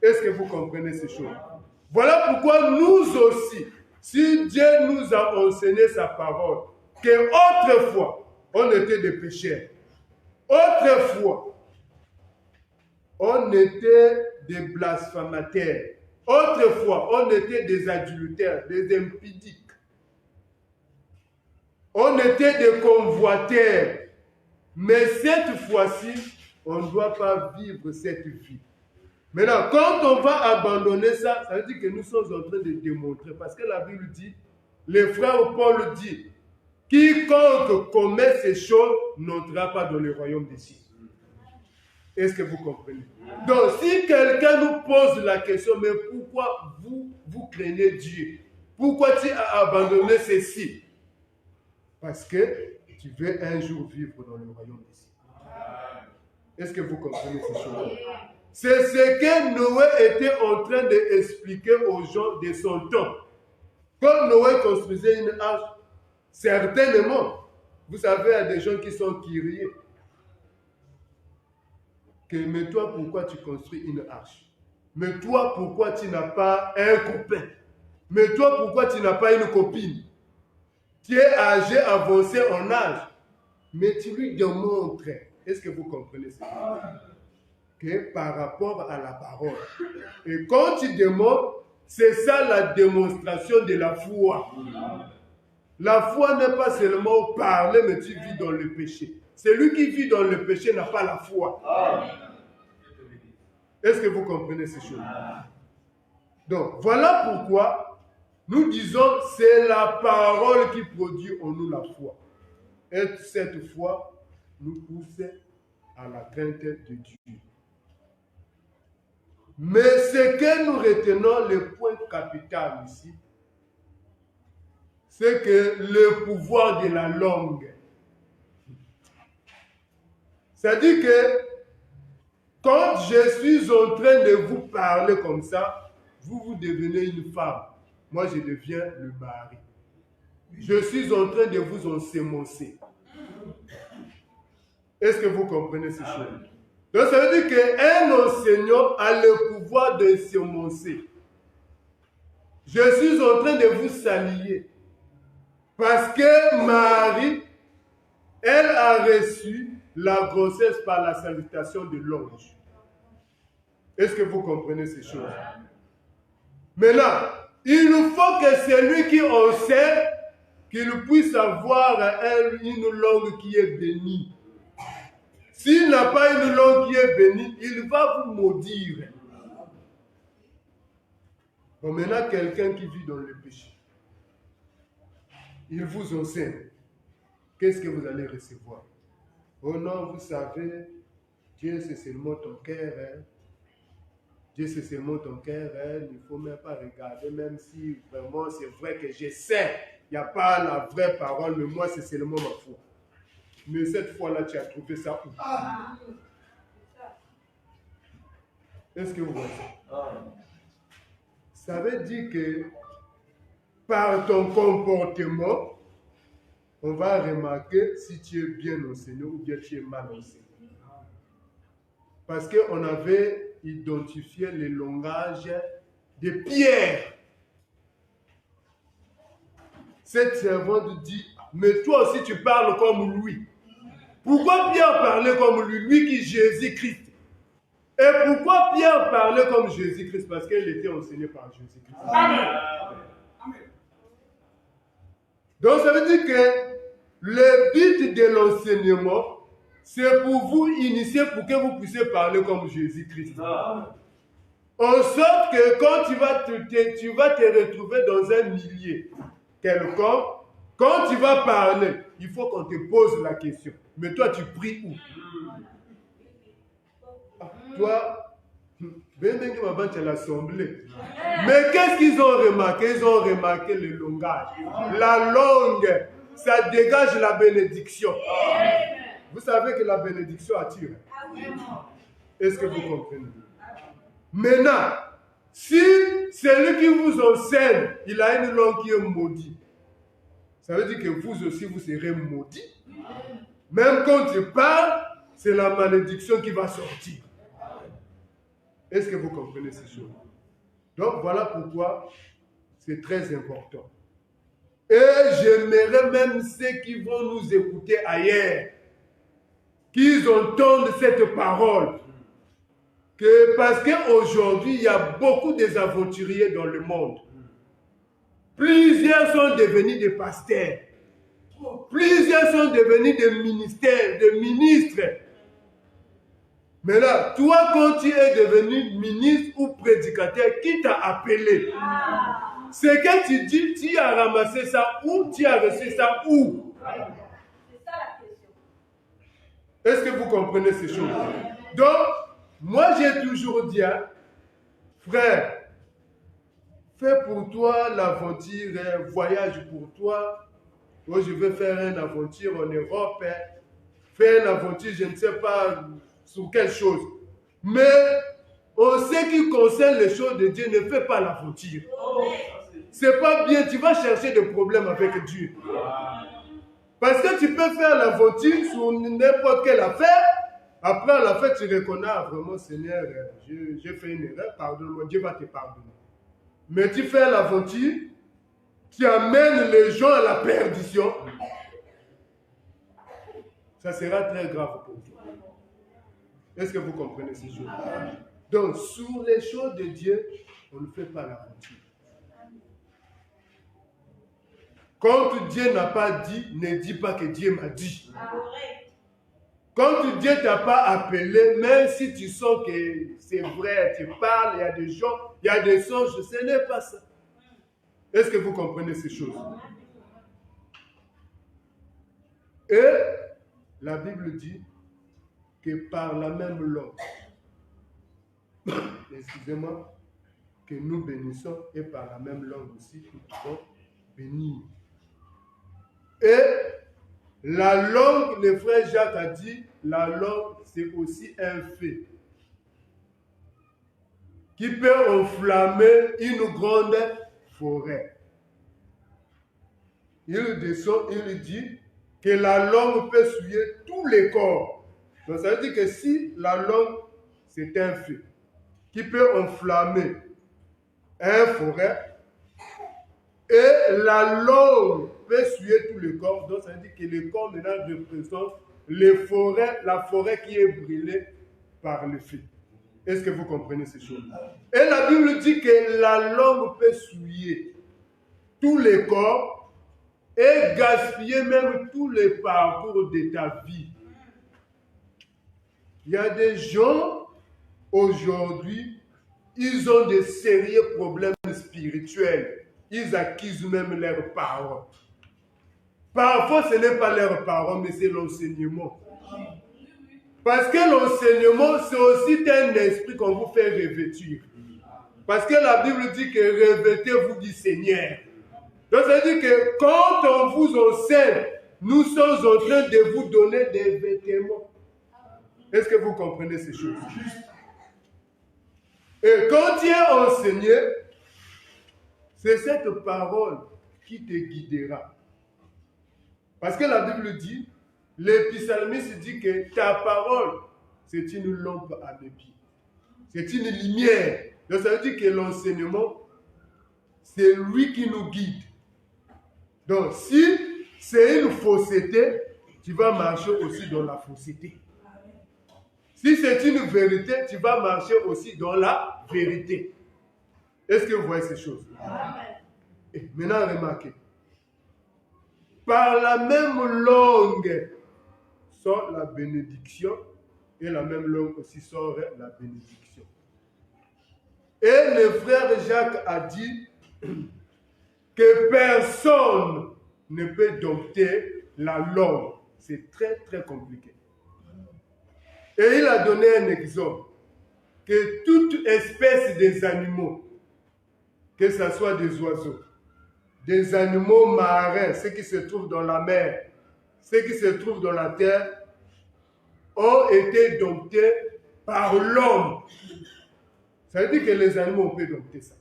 Est-ce que vous comprenez ces choses? Voilà pourquoi nous aussi, si Dieu nous a enseigné sa parole, qu'autrefois, on était des pécheurs. Autrefois, on était des blasphémateurs. Autrefois, on était des adultères, des impudiques. On était des convoiteurs. Mais cette fois-ci, on ne doit pas vivre cette vie. Maintenant, quand on va abandonner ça, ça veut dire que nous sommes en train de démontrer. Parce que la Bible dit, le frère Paul dit, quiconque commet ces choses n'entrera pas dans le royaume des cieux. Est-ce que vous comprenez? Donc, si quelqu'un nous pose la question, mais pourquoi vous craignez Dieu? Pourquoi tu as abandonné ceci? Parce que tu veux un jour vivre dans le royaume des cieux. Est-ce que vous comprenez ces choses? C'est ce que Noé était en train d'expliquer aux gens de son temps. Quand Noé construisait une arche, certainement, vous savez, il y a des gens qui sont curieux. Mais toi, pourquoi tu construis une arche? Mais toi, pourquoi tu n'as pas un copain? Mais toi, pourquoi tu n'as pas une copine? Tu es âgé, avancé en âge. Mais tu lui démontres. Est-ce que vous comprenez ça? Que par rapport à la parole. Et quand tu démontres, c'est ça la démonstration de la foi. La foi n'est pas seulement parler, mais tu vis dans le péché. Celui qui vit dans le péché n'a pas la foi. Est-ce que vous comprenez ces choses? Donc, voilà pourquoi nous disons c'est la parole qui produit en nous la foi. Et cette foi nous pousse à la crainte de Dieu. Mais ce que nous retenons, le point capital ici, c'est que le pouvoir de la langue. C'est-à-dire que quand je suis en train de vous parler comme ça, vous devenez une femme. Moi, je deviens le mari. Je suis en train de vous ensemencer. Est-ce que vous comprenez ces choses? Donc, ça veut dire qu'un enseignant a le pouvoir de semencer. Je suis en train de vous saluer. Parce que Marie, elle a reçu la grossesse par la salutation de l'ange. Est-ce que vous comprenez ces choses? Maintenant, il nous faut que celui qui enseigne, qu'il puisse avoir une langue qui est bénie. S'il n'a pas une langue qui est bénie, il va vous maudire. Bon, maintenant, quelqu'un qui vit dans le péché, il vous enseigne. Qu'est-ce que vous allez recevoir? Oh non, vous savez, Dieu c'est seulement ton cœur. Hein? Dieu c'est seulement ton cœur. Hein? Il ne faut même pas regarder, même si vraiment c'est vrai que je sais, il n'y a pas la vraie parole, mais moi c'est seulement ma foi. Mais cette fois-là, tu as trouvé ça où? Est-ce que vous voyez ça? Ça veut dire que par ton comportement, on va remarquer si tu es bien enseigné ou bien tu es mal enseigné. Parce qu'on avait identifié le langage de Pierre. Cette servante dit, mais toi aussi tu parles comme lui. Pourquoi Pierre parlait comme lui, lui qui est Jésus-Christ? Et pourquoi Pierre parlait comme Jésus-Christ? Parce qu'il était enseigné par Jésus-Christ. Amen. Donc ça veut dire que le but de l'enseignement, c'est pour vous initier, pour que vous puissiez parler comme Jésus-Christ. En sorte que quand tu vas te retrouver dans un milieu quelconque, quand tu vas parler, il faut qu'on te pose la question. Mais toi, tu pries où? Toi, tu as l'assemblée. Mais qu'est-ce qu'ils ont remarqué? Ils ont remarqué le langage. La langue, ça dégage la bénédiction. Vous savez que la bénédiction attire. Est-ce que vous comprenez? Maintenant, si celui qui vous enseigne, il a une langue qui est maudite, ça veut dire que vous aussi, vous serez maudit. Même quand tu parles, c'est la malédiction qui va sortir. Est-ce que vous comprenez ces choses? Donc, voilà pourquoi c'est très important. Et j'aimerais même ceux qui vont nous écouter ailleurs, qu'ils entendent cette parole. Parce qu'aujourd'hui, il y a beaucoup d'aventuriers dans le monde. Plusieurs sont devenus des pasteurs. Plusieurs sont devenus des ministères, des ministres. Mais là, toi, quand tu es devenu ministre ou prédicateur, qui t'a appelé? Ce que tu dis, tu as ramassé ça où? Tu as reçu ça où? C'est ça la question. Est-ce que vous comprenez ces choses? Donc, moi j'ai toujours dit, hein, frère, fais pour toi l'aventure, voyage pour toi, oh, je veux faire une aventure en Europe, hein, faire une aventure, je ne sais pas sur quelle chose. Mais en ce qui concerne les choses de Dieu, ne fais pas l'aventure. C'est pas bien, tu vas chercher des problèmes avec Dieu. Parce que tu peux faire l'aventure sur n'importe quelle affaire. Après, à la fin, tu reconnais, vraiment, Seigneur, j'ai fait une erreur, pardonne-moi, Dieu va te pardonner. Mais tu fais l'aventure, tu amènes les gens à la perdition. Ça sera très grave pour toi. Est-ce que vous comprenez ces choses? Donc, sur les choses de Dieu, on ne fait pas l'aventure. Quand Dieu n'a pas dit, ne dis pas que Dieu m'a dit. Quand Dieu ne t'a pas appelé, même si tu sens que c'est vrai, tu parles, il y a des gens, il y a des songes, ce n'est pas ça. Est-ce que vous comprenez ces choses? Et la Bible dit que par la même langue, excusez-moi, que nous bénissons et par la même langue aussi, nous pouvons bénir. Et la langue, le frère Jacques a dit, la langue, c'est aussi un feu qui peut enflammer une grande forêt. Il descend, il dit que la langue peut souiller tous les corps. Donc ça veut dire que si la langue, c'est un feu qui peut enflammer une forêt, et la langue peut souiller tout le corps, donc ça veut dire que le corps maintenant représente la forêt qui est brûlée par le feu. Est-ce que vous comprenez ces choses? Et la Bible dit que la langue peut souiller tous les corps et gaspiller même tous les parcours de ta vie. Il y a des gens aujourd'hui, ils ont de sérieux problèmes spirituels. Ils accusent même leurs parents. Parfois, ce n'est pas leurs parents, mais c'est l'enseignement. Parce que l'enseignement, c'est aussi un esprit qu'on vous fait revêtir. Parce que la Bible dit que revêtez-vous du Seigneur. Donc, ça veut dire que quand on vous enseigne, nous sommes en train de vous donner des vêtements. Est-ce que vous comprenez ces choses? Et quand tu es enseigné, c'est cette parole qui te guidera. Parce que la Bible dit, le psalmiste dit que ta parole, c'est une lampe à mes pieds. C'est une lumière. Donc ça veut dire que l'enseignement, c'est lui qui nous guide. Donc si c'est une fausseté, tu vas marcher aussi dans la fausseté. Si c'est une vérité, tu vas marcher aussi dans la vérité. Est-ce que vous voyez ces choses? Et maintenant, remarquez. Par la même langue sort la bénédiction et la même langue aussi sort la bénédiction. Et le frère Jacques a dit que personne ne peut dompter la langue. C'est très très compliqué. Et il a donné un exemple, que toute espèce des animaux, que ce soit des oiseaux, des animaux marins, ceux qui se trouvent dans la mer, ceux qui se trouvent dans la terre, ont été domptés par l'homme. Ça veut dire que les animaux, on peut dompter ça.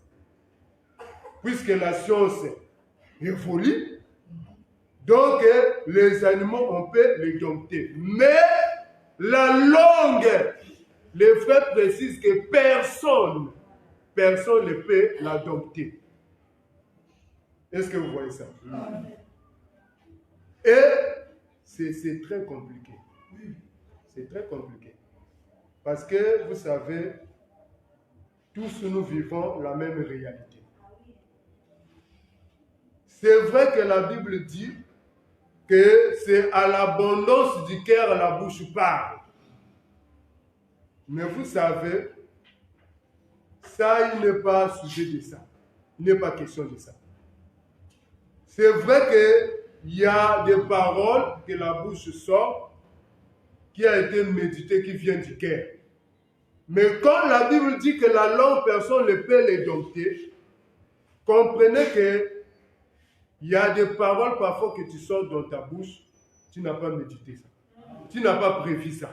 Puisque la science évolue, donc les animaux, on peut les dompter. Mais la langue, les frères précisent que personne ne peut la dompter. Est-ce que vous voyez ça? Et c'est très compliqué. C'est très compliqué. Parce que, vous savez, tous nous vivons la même réalité. C'est vrai que la Bible dit que c'est à l'abondance du cœur la bouche parle. Mais vous savez, ça, il n'est pas sujet de ça. Il n'est pas question de ça. C'est vrai qu'il y a des paroles que la bouche sort, qui a été méditée, qui vient du cœur. Mais quand la Bible dit que la langue, personne ne peut les dompter, comprenez que Il y a des paroles parfois que tu sors dans ta bouche, tu n'as pas médité ça. Tu n'as pas prévu ça.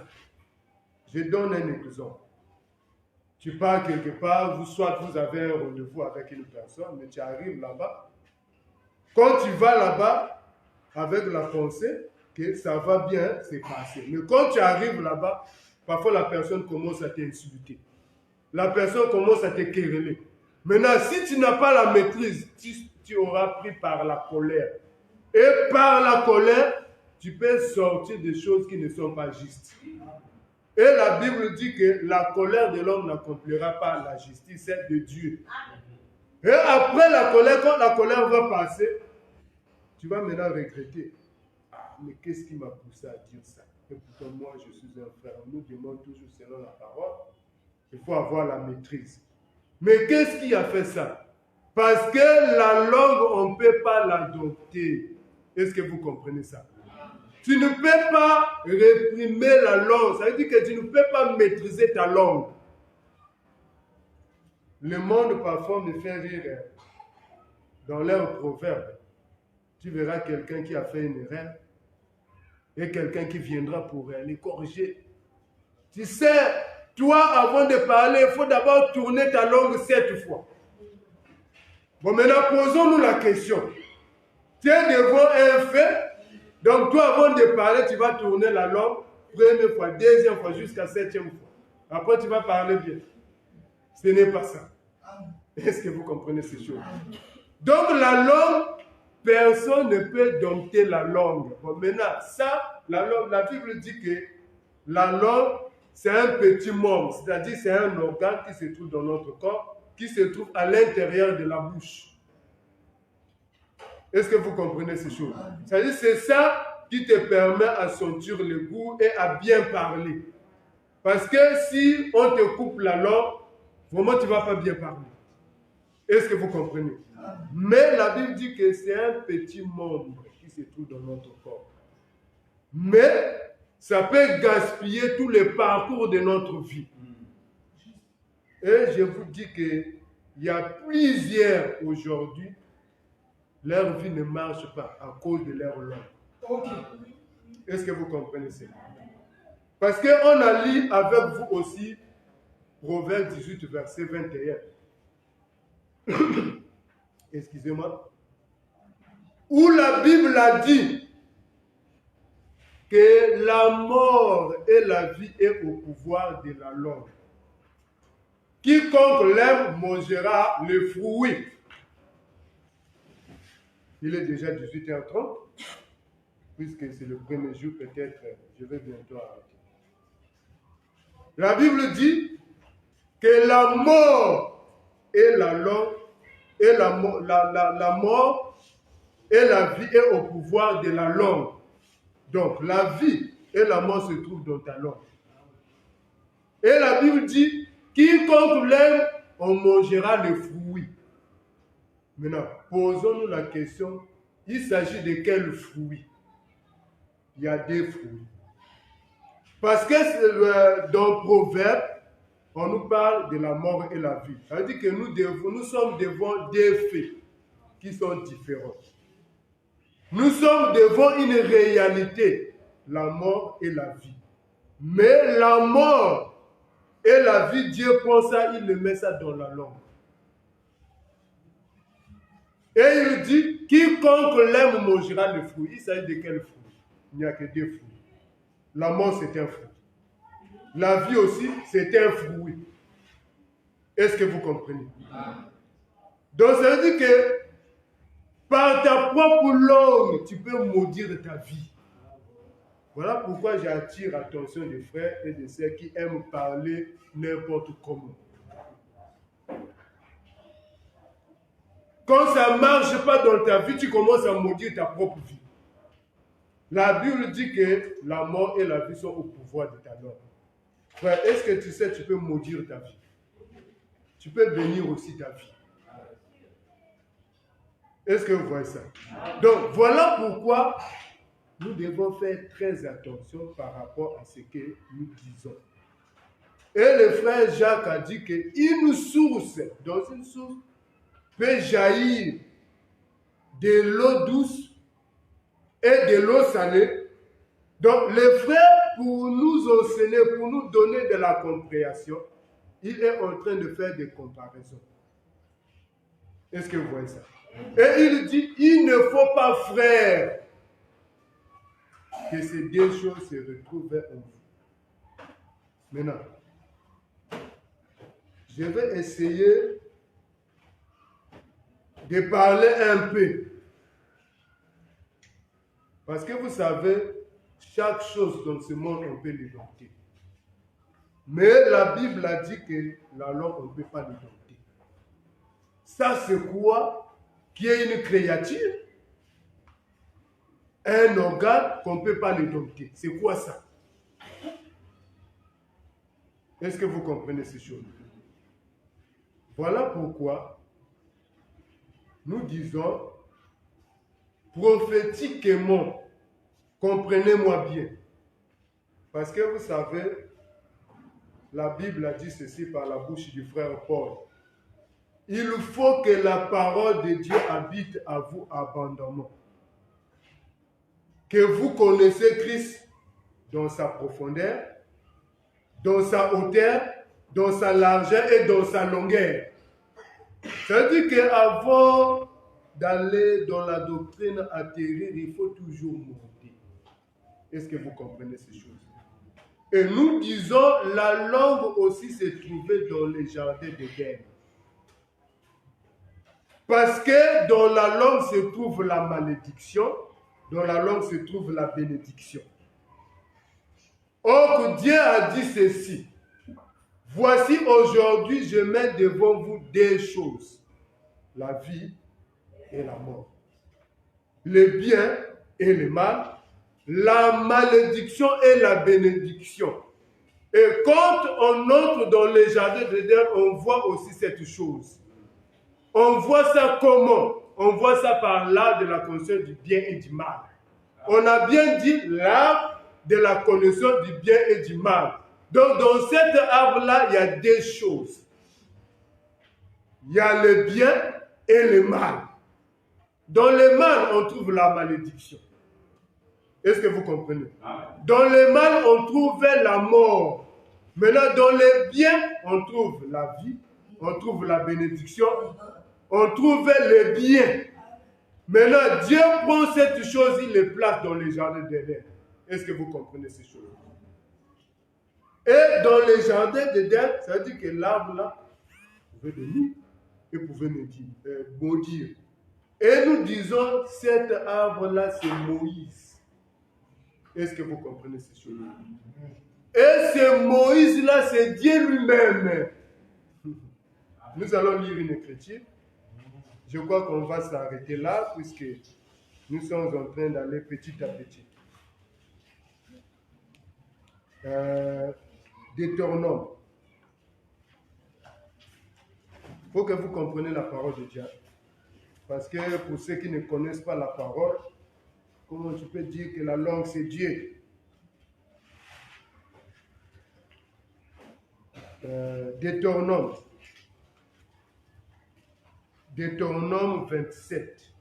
Je donne un exemple. Tu pars quelque part, soit vous avez un rendez-vous avec une personne, mais tu arrives là-bas. Quand tu vas là-bas, avec la pensée que ça va bien se passer. Mais quand tu arrives là-bas, parfois la personne commence à t'insulter. La personne commence à te quereller. Maintenant, si tu n'as pas la maîtrise, tu auras pris par la colère. Et par la colère, tu peux sortir des choses qui ne sont pas justes. Et la Bible dit que la colère de l'homme n'accomplira pas la justice, c'est de Dieu. Et après la colère, quand la colère va passer, tu vas maintenant regretter. Ah, mais qu'est-ce qui m'a poussé à dire ça? Et pourtant, moi, je suis un frère. On nous demande toujours selon la parole. Il faut avoir la maîtrise. Mais qu'est-ce qui a fait ça? Parce que la langue, on ne peut pas l'adopter. Est-ce que vous comprenez ça? Tu ne peux pas réprimer la langue. Ça veut dire que tu ne peux pas maîtriser ta langue. Le monde parfois me fait rire dans leurs proverbes. Tu verras quelqu'un qui a fait une erreur et quelqu'un qui viendra pour les corriger. Tu sais, toi, avant de parler, il faut d'abord tourner ta langue 7 fois. Bon, maintenant, posons-nous la question. Tu es devant un fait. Donc, toi, avant de parler, tu vas tourner la langue, première fois, deuxième fois, jusqu'à 7e fois. Après, tu vas parler bien. Ce n'est pas ça. Est-ce que vous comprenez ces choses? Donc, la langue, personne ne peut dompter la langue. Bon, maintenant, ça, la Bible dit que la langue, c'est un petit membre, c'est-à-dire c'est un organe qui se trouve dans notre corps, qui se trouve à l'intérieur de la bouche. Est-ce que vous comprenez ces choses? C'est-à-dire c'est ça qui te permet à sentir le goût et à bien parler. Parce que si on te coupe la langue, vraiment tu ne vas pas bien parler. Est-ce que vous comprenez? Mais la Bible dit que c'est un petit membre qui se trouve dans notre corps. Mais ça peut gaspiller tous les parcours de notre vie. Et je vous dis qu'il y a plusieurs aujourd'hui, leur vie ne marche pas à cause de leur langue. Okay. Est-ce que vous comprenez ça? Parce qu'on a lu avec vous aussi Proverbe 18, verset 21. Excusez-moi. Où la Bible a dit que la mort et la vie est au pouvoir de la langue. Quiconque l'aime mangera le fruit. Il est déjà 18h30, puisque c'est le premier jour, peut-être, je vais bientôt arrêter. La Bible dit que la mort et la langue, et la mort et la vie est au pouvoir de la langue. Donc, la vie et la mort se trouvent dans ta langue. Et la Bible dit, quiconque l'aime, on mangera le fruit. Maintenant, posons-nous la question, il s'agit de quel fruit? Il y a des fruits. Parce que dans Proverbe, on nous parle de la mort et la vie. Ça veut dire que nous sommes devant des faits qui sont différents. Nous sommes devant une réalité, la mort et la vie. Mais la mort et la vie, Dieu prend ça, il le met ça dans la langue. Et il dit, quiconque l'aime mangera le fruit. Il s'agit de quel fruit? Il n'y a que 2 fruits. La mort, c'est un fruit. La vie aussi, c'est un fruit. Est-ce que vous comprenez? Donc, ça veut dire que par ta propre langue, tu peux maudire ta vie. Voilà pourquoi j'attire l'attention des frères et des sœurs qui aiment parler n'importe comment. Quand ça ne marche pas dans ta vie, tu commences à maudire ta propre vie. La Bible dit que la mort et la vie sont au pouvoir de ta langue. Frère, est-ce que tu sais, tu peux maudire ta vie? Tu peux bénir aussi ta vie. Est-ce que vous voyez ça? Donc, voilà pourquoi nous devons faire très attention par rapport à ce que nous disons. Et le frère Jacques a dit qu'une source, dans une source, peut jaillir de l'eau douce et de l'eau salée. Donc, les frères, pour nous enseigner, pour nous donner de la compréhension, il est en train de faire des comparaisons. Est-ce que vous voyez ça? Et il dit, il ne faut pas, frères, que ces deux choses se retrouvent en vous. Maintenant, je vais essayer de parler un peu. Parce que vous savez, chaque chose dans ce monde, on peut l'édompter. Mais la Bible a dit que la langue, on ne peut pas l'édompter. Ça, c'est quoi? Qui est une créature? Un organe qu'on ne peut pas l'édompter. C'est quoi ça? Est-ce que vous comprenez ces choses? Voilà pourquoi nous disons prophétiquement, comprenez-moi bien. Parce que vous savez, la Bible a dit ceci par la bouche du frère Paul. Il faut que la parole de Dieu habite à vous abondamment. Que vous connaissez Christ dans sa profondeur, dans sa hauteur, dans sa largeur et dans sa longueur. Ça veut dire qu'avant d'aller dans la doctrine atterrir, il faut toujours monter. Est-ce que vous comprenez ces choses? Et nous disons, la langue aussi se trouvait dans les jardins d'Éden. Parce que dans la langue se trouve la malédiction, dans la langue se trouve la bénédiction. Or, Dieu a dit ceci. Voici aujourd'hui, je mets devant vous deux choses. La vie et la mort. Le bien et le mal. La malédiction et la bénédiction. Et quand on entre dans les jardins d'Éden, on voit aussi cette chose. On voit ça comment? On voit ça par l'arbre de la connaissance du bien et du mal. On a bien dit l'arbre de la connaissance du bien et du mal. Donc dans cet arbre-là, il y a deux choses. Il y a le bien et le mal. Dans le mal, on trouve la malédiction. Est-ce que vous comprenez? Dans le mal, on trouve la mort. Maintenant, dans le bien, on trouve la vie, on trouve la bénédiction, on trouve le bien. Maintenant, Dieu prend cette chose, il les place dans les jardins d'Éden. Est-ce que vous comprenez ces choses? Et dans les jardins d'Éden, ça veut dire que l'arbre là pouvait venir et pouvait maudire. Et nous disons, cet arbre-là, c'est Moïse. Est-ce que vous comprenez ces choses? Et ce Moïse-là, c'est Dieu lui-même. Nous allons lire une écriture. Je crois qu'on va s'arrêter là, puisque nous sommes en train d'aller petit à petit. Deutéronome. Il faut que vous compreniez la parole de Dieu. Parce que pour ceux qui ne connaissent pas la parole, comment tu peux dire que la langue c'est Dieu? Deutéronome. Deutéronome 27.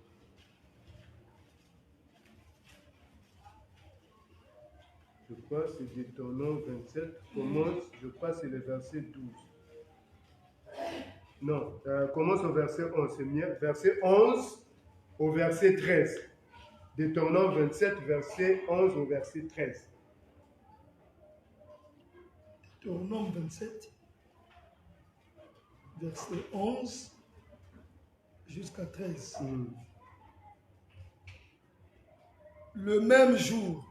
Je crois que c'est Deutéronome 27. Commence, je crois que c'est le verset 12. Non, commence au verset 11. C'est mieux. Verset 11 au verset 13. Deutéronome 27, verset 11 au verset 13. Deutéronome 27, verset 11 jusqu'à 13. Le même jour,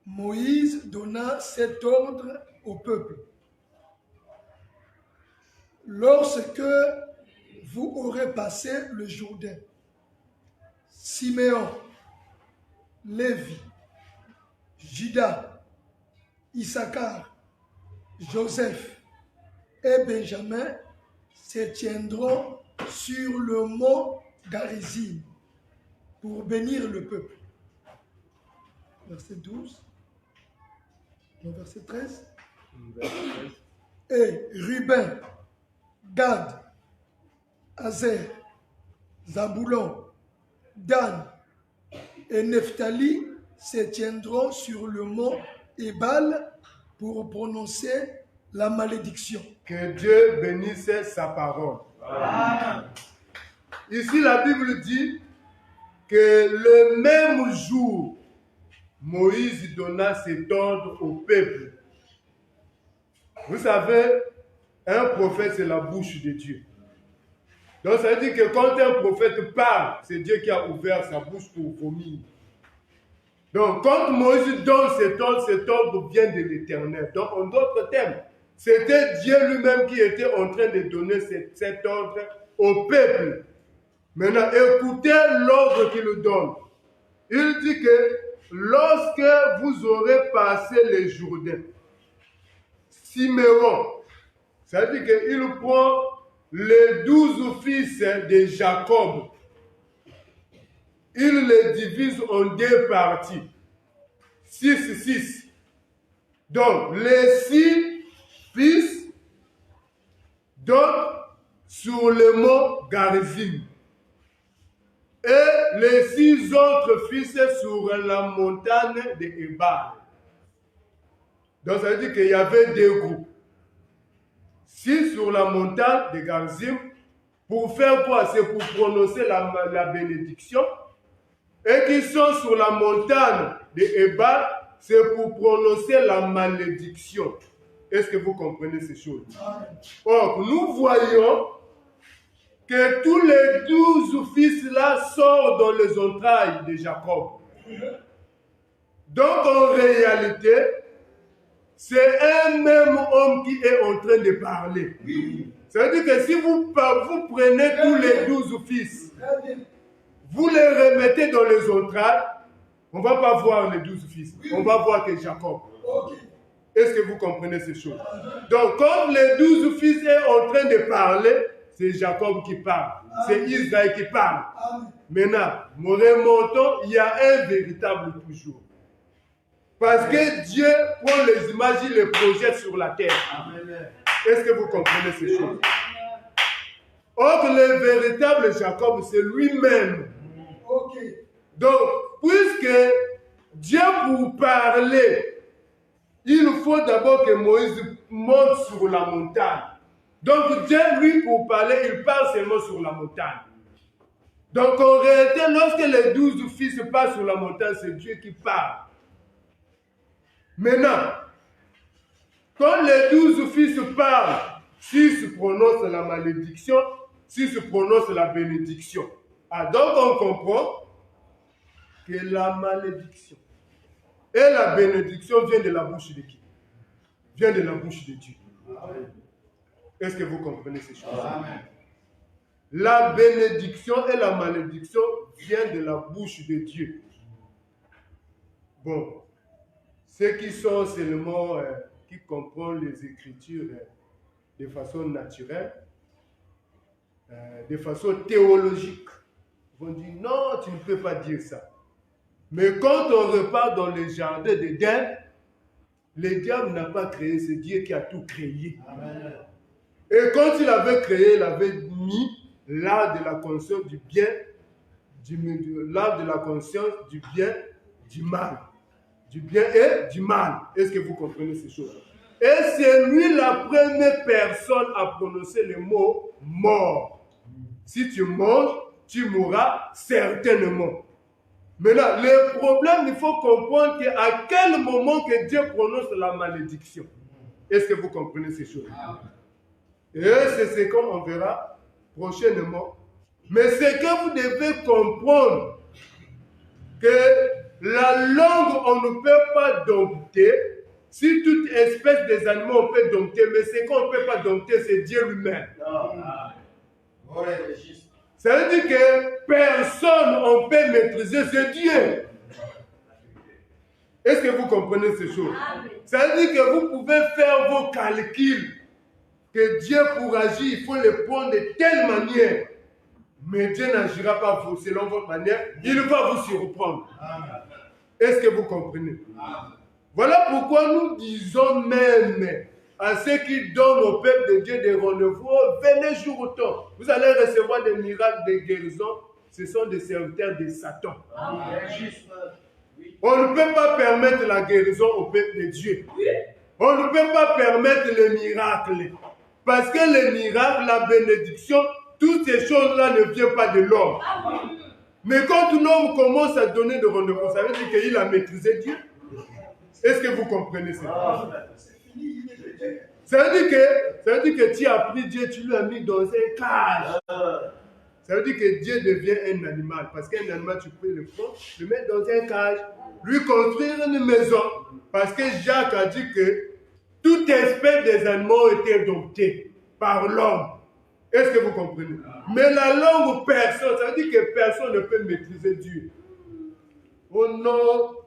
Moïse donna cet ordre au peuple. Lorsque vous aurez passé le Jourdain, Siméon, Lévi, Juda, Issachar, Joseph et Benjamin se tiendront sur le mont Garizim pour bénir le peuple. Verset 12. Non, verset 13. Et Ruben, Gad, Azer, Zaboulon, Dan et Nephtali se tiendront sur le mont Ebal pour prononcer la malédiction. Que Dieu bénisse sa parole. Amen. Ici, la Bible dit que le même jour, Moïse donna cet ordre au peuple. Vous savez, un prophète, c'est la bouche de Dieu. Donc, ça veut dire que quand un prophète parle, c'est Dieu qui a ouvert sa bouche pour vomir. Donc, quand Moïse donne cet ordre vient de l'Éternel. Donc, en d'autres termes, c'était Dieu lui-même qui était en train de donner cet ordre au peuple. Maintenant, écoutez l'ordre qu'il donne. Il dit que lorsque vous aurez passé les Jourdains, Siméon, ça veut dire qu'il prend les 12 fils de Jacob. Il les divise en deux parties. 6. Donc, les 6 fils donnent sur le mont Garizim. Et les 6 autres fils sur la montagne de Ebal. Donc, ça veut dire qu'il y avait 2 groupes. 6 sur la montagne de Garizim. Pour faire quoi? C'est pour prononcer la bénédiction. Et qui sont sur la montagne de Ebal, c'est pour prononcer la malédiction. Est-ce que vous comprenez ces choses? Or, nous voyons que tous les 12 fils-là sortent dans les entrailles de Jacob. Donc, en réalité, c'est un même homme qui est en train de parler. Ça veut dire que si vous prenez tous les 12 fils, vous les remettez dans les entrailles, on ne va pas voir les 12 fils, on va voir que Jacob. Est-ce que vous comprenez ces choses? Donc, quand les 12 fils sont en train de parler, c'est Jacob qui parle, c'est Israël qui parle. Maintenant, nous remontons, il y a un véritable toujours. Parce que Dieu prend les images, il les projette sur la terre. Est-ce que vous comprenez ces choses? Or, le véritable Jacob, c'est lui-même. Donc, puisque Dieu pour parler, il faut d'abord que Moïse monte sur la montagne. Donc, Dieu, lui, pour parler, il parle seulement sur la montagne. Donc, en réalité, lorsque les 12 fils passent sur la montagne, c'est Dieu qui parle. Maintenant, quand les 12 fils parlent, s'ils se prononcent la malédiction, s'ils se prononcent la bénédiction. Ah, donc, on comprend que la malédiction et la bénédiction viennent de la bouche de qui? Vient de la bouche de Dieu. Est-ce que vous comprenez ces choses? Amen. La bénédiction et la malédiction viennent de la bouche de Dieu. Bon, ceux qui sont seulement, qui comprennent les Écritures de façon naturelle, de façon théologique, vont dire non, tu ne peux pas dire ça. Mais quand on repart dans les jardins d'Éden, le diable n'a pas créé, c'est Dieu qui a tout créé. Amen. Et quand il avait créé, il avait mis l'art de la conscience du bien, l'art de la conscience du bien, du mal. Du bien et du mal. Est-ce que vous comprenez ces choses? Et c'est lui la première personne à prononcer le mot mort. Si tu manges, tu mourras certainement. Maintenant, le problème, il faut comprendre qu'à quel moment que Dieu prononce la malédiction. Est-ce que vous comprenez ces choses? Et c'est ce qu'on verra prochainement. Mais c'est que vous devez comprendre que la langue, on ne peut pas dompter. Si toute espèce des animaux, on peut dompter, mais ce qu'on ne peut pas dompter, c'est Dieu lui-même. Ça veut dire que personne on peut maîtriser, c'est Dieu. Est-ce que vous comprenez ces choses? Ça veut dire que vous pouvez faire vos calculs, que Dieu pour agir, il faut les prendre de telle manière. Mais Dieu n'agira pas selon votre manière, il va vous surprendre. Est-ce que vous comprenez? Voilà pourquoi nous disons même à ceux qui donnent au peuple de Dieu des rendez-vous. Venez jour au temps. Vous allez recevoir des miracles, des guérisons. Ce sont des serviteurs de Satan. On ne peut pas permettre la guérison au peuple de Dieu. On ne peut pas permettre les miracles. Parce que les miracles, la bénédiction, toutes ces choses-là ne viennent pas de l'homme. Mais quand l'homme commence à donner des rendez-vous, ça veut dire qu'il a maîtrisé Dieu. Est-ce que vous comprenez ça? Ça veut dire que tu as pris Dieu, tu l'as mis dans un cage. Ça veut dire que Dieu devient un animal. Parce qu'un animal, tu peux le prendre, le mettre dans un cage, lui construire une maison. Parce que Jacques a dit que toute espèce des animaux ont été domptés par l'homme. Est-ce que vous comprenez? Mais la langue personne, ça veut dire que personne ne peut maîtriser Dieu. Oh non!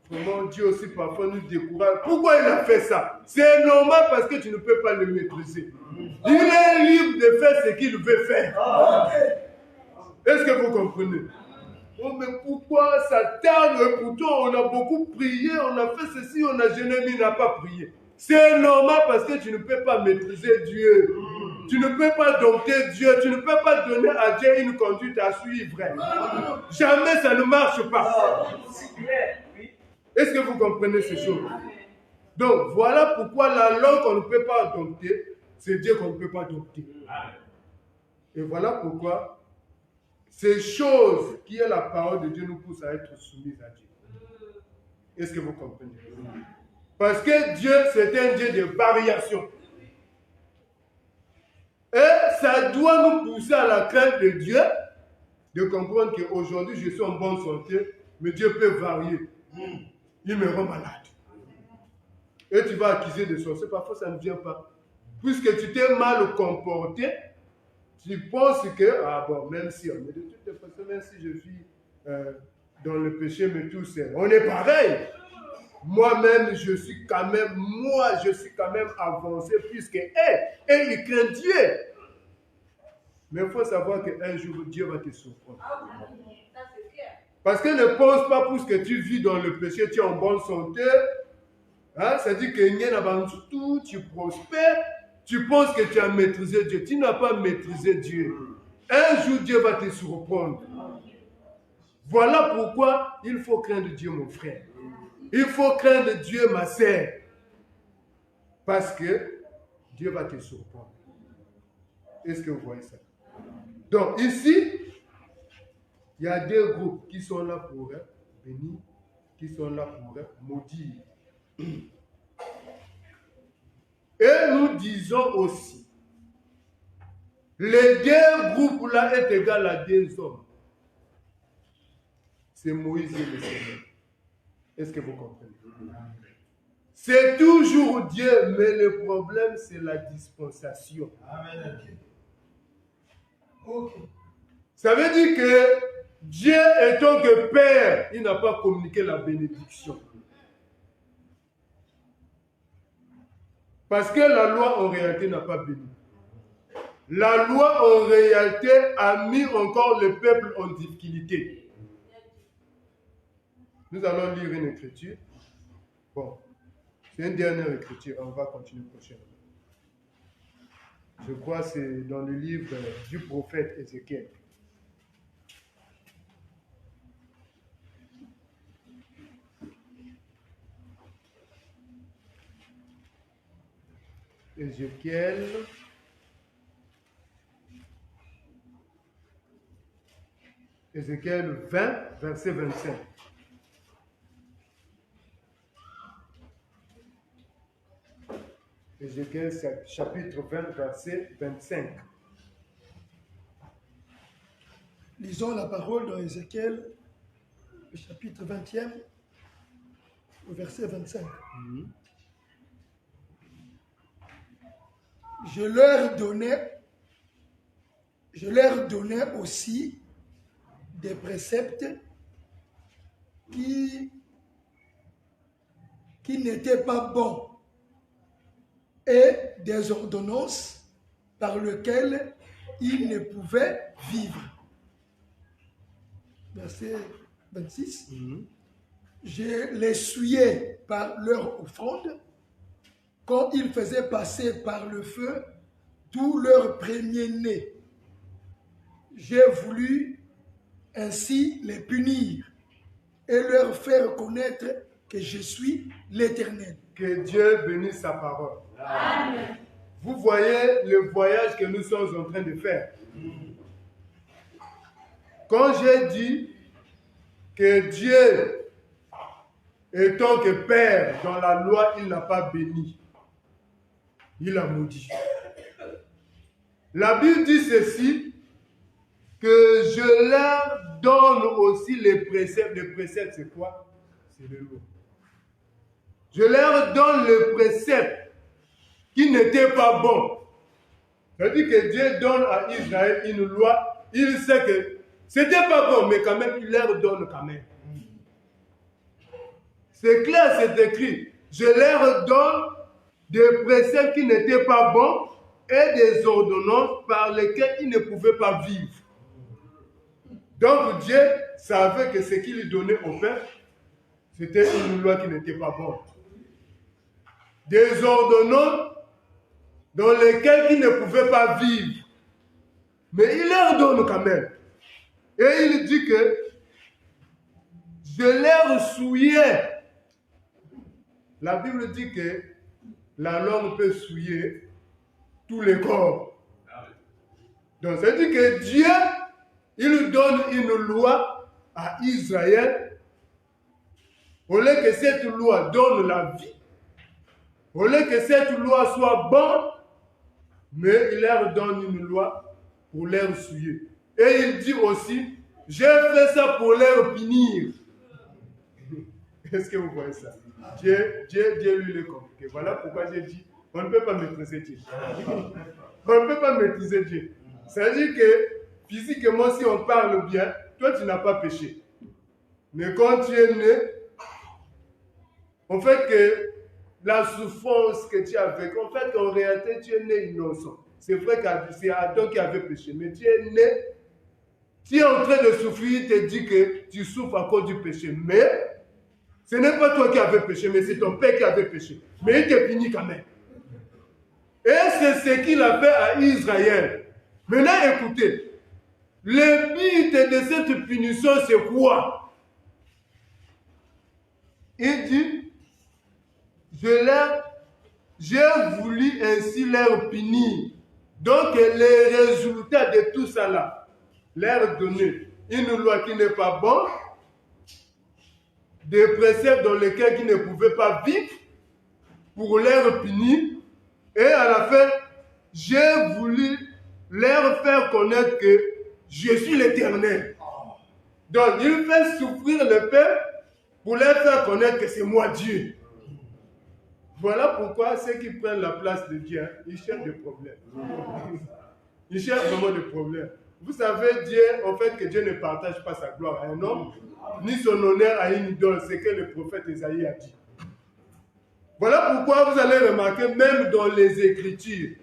Vraiment, Dieu aussi parfois nous décourage. Pourquoi il a fait ça? C'est normal parce que tu ne peux pas le maîtriser. Il est libre de faire ce qu'il veut faire. Est-ce que vous comprenez? Oh, mais pourquoi ça tarde? Pourtant, on a beaucoup prié, on a fait ceci, on a jeûné, mais il n'a pas prié. C'est normal parce que tu ne peux pas maîtriser Dieu. Tu ne peux pas dompter Dieu. Tu ne peux pas donner à Dieu une conduite à suivre. Jamais ça ne marche pas. Est-ce que vous comprenez ces choses? Donc, voilà pourquoi la langue qu'on ne peut pas dompter, c'est Dieu qu'on ne peut pas dompter. Et voilà pourquoi ces choses qui est la parole de Dieu nous poussent à être soumises à Dieu. Est-ce que vous comprenez? Parce que Dieu, c'est un Dieu de variation. Et ça doit nous pousser à la crainte de Dieu, de comprendre qu'aujourd'hui, je suis en bonne santé, mais Dieu peut varier. Il me rend malade. Et tu vas accuser des sorciers, parfois ça ne vient pas. Puisque tu t'es mal comporté, tu penses que, ah bon, même si, mais de toutes les façons, même si je vis dans le péché, mais tout seul, on est pareil. Moi-même, je suis quand même avancé, puisque, il craint Dieu. Mais il faut savoir qu'un jour, Dieu va te surprendre. Parce que ne pense pas, puisque tu vis dans le péché, tu es en bonne santé, hein, ça dit que tout, tu prospères, tu penses que tu as maîtrisé Dieu. Tu n'as pas maîtrisé Dieu. Un jour, Dieu va te surprendre. Voilà pourquoi il faut craindre Dieu, mon frère. Il faut craindre Dieu, ma sœur. Parce que Dieu va te surprendre. Est-ce que vous voyez ça? Donc, ici, il y a deux groupes qui sont là pour bénir, qui sont là pour maudire. Et nous disons aussi, les deux groupes-là est égal à deux hommes. C'est Moïse et le Seigneur. Est-ce que vous comprenez? C'est toujours Dieu, mais le problème, c'est la dispensation. Amen. Okay. Ça veut dire que Dieu étant que Père, il n'a pas communiqué la bénédiction. Parce que la loi en réalité n'a pas béni. La loi en réalité a mis encore le peuple en difficulté. Nous allons lire une écriture. Bon, c'est une dernière écriture, on va continuer prochainement. Je crois que c'est dans le livre du prophète Ézéchiel. Ézéchiel. Ézéchiel 20, verset 25. Ézéchiel chapitre 20, verset 25. Lisons la parole dans Ézéchiel, le chapitre 20e, au verset 25. Je leur donnais aussi des préceptes qui n'étaient pas bons et des ordonnances par lesquelles ils ne pouvaient vivre. Verset 26. Je les souillais par leur offrande quand ils faisaient passer par le feu tous leurs premiers-nés. J'ai voulu ainsi les punir et leur faire connaître que je suis l'Éternel. Que Dieu bénisse sa parole. Amen. Vous voyez le voyage que nous sommes en train de faire. Quand j'ai dit que Dieu, étant que Père, dans la loi, il n'a pas béni, il a maudit. La Bible dit ceci, que je leur donne aussi les préceptes. Les préceptes, c'est quoi? C'est les lois. Je leur donne le précepte qui n'était pas bon. C'est-à-dire que Dieu donne à Israël une loi, il sait que c'était pas bon, mais quand même, il leur donne quand même. C'est clair, c'est écrit. Je leur donne des préceptes qui n'étaient pas bons et des ordonnances par lesquelles ils ne pouvaient pas vivre. Donc Dieu savait que ce qu'il donnait au peuple, c'était une loi qui n'était pas bonne. Des ordonnances dans lesquelles ils ne pouvaient pas vivre. Mais il leur donne quand même. Et il dit que je leur souillais. La Bible dit que la langue peut souiller tous les corps. Donc ça dit que Dieu, il donne une loi à Israël. Au lieu que cette loi donne la vie, au lieu que cette loi soit bonne, mais il leur donne une loi pour leur souiller. Et il dit aussi, j'ai fait ça pour leur punir. Est-ce que vous voyez ça? Dieu lui le compliqué. Voilà pourquoi j'ai dit, on ne peut pas maîtriser Dieu. On ne peut pas maîtriser Dieu. C'est-à-dire que, physiquement, si on parle bien, toi tu n'as pas péché. Mais quand tu es né, en fait que la souffrance que tu as vécue, en fait en réalité tu es né innocent. C'est vrai que c'est Adam qui avait péché, mais tu es né, tu es en train de souffrir, il te dit que tu souffres à cause du péché. Mais ce n'est pas toi qui avais péché, mais c'est ton père qui avait péché. Mais il te punit quand même. Et c'est ce qu'il a fait à Israël. Maintenant écoutez, le but de cette punition c'est quoi? Il dit, j'ai voulu ainsi leur punir. Donc les résultats de tout ça là, leur donner une loi qui n'est pas bonne, des préceptes dans lesquels ils ne pouvaient pas vivre, pour leur punir, et à la fin, j'ai voulu leur faire connaître que je suis l'Éternel. Donc il fait souffrir le peuple pour leur faire connaître que c'est moi Dieu. Voilà pourquoi ceux qui prennent la place de Dieu, ils cherchent des problèmes. Ils cherchent vraiment des problèmes. Vous savez, Dieu, en fait, que Dieu ne partage pas sa gloire à un homme, ni son honneur à une idole. C'est que le prophète Isaïe a dit. Voilà pourquoi vous allez remarquer, même dans les Écritures,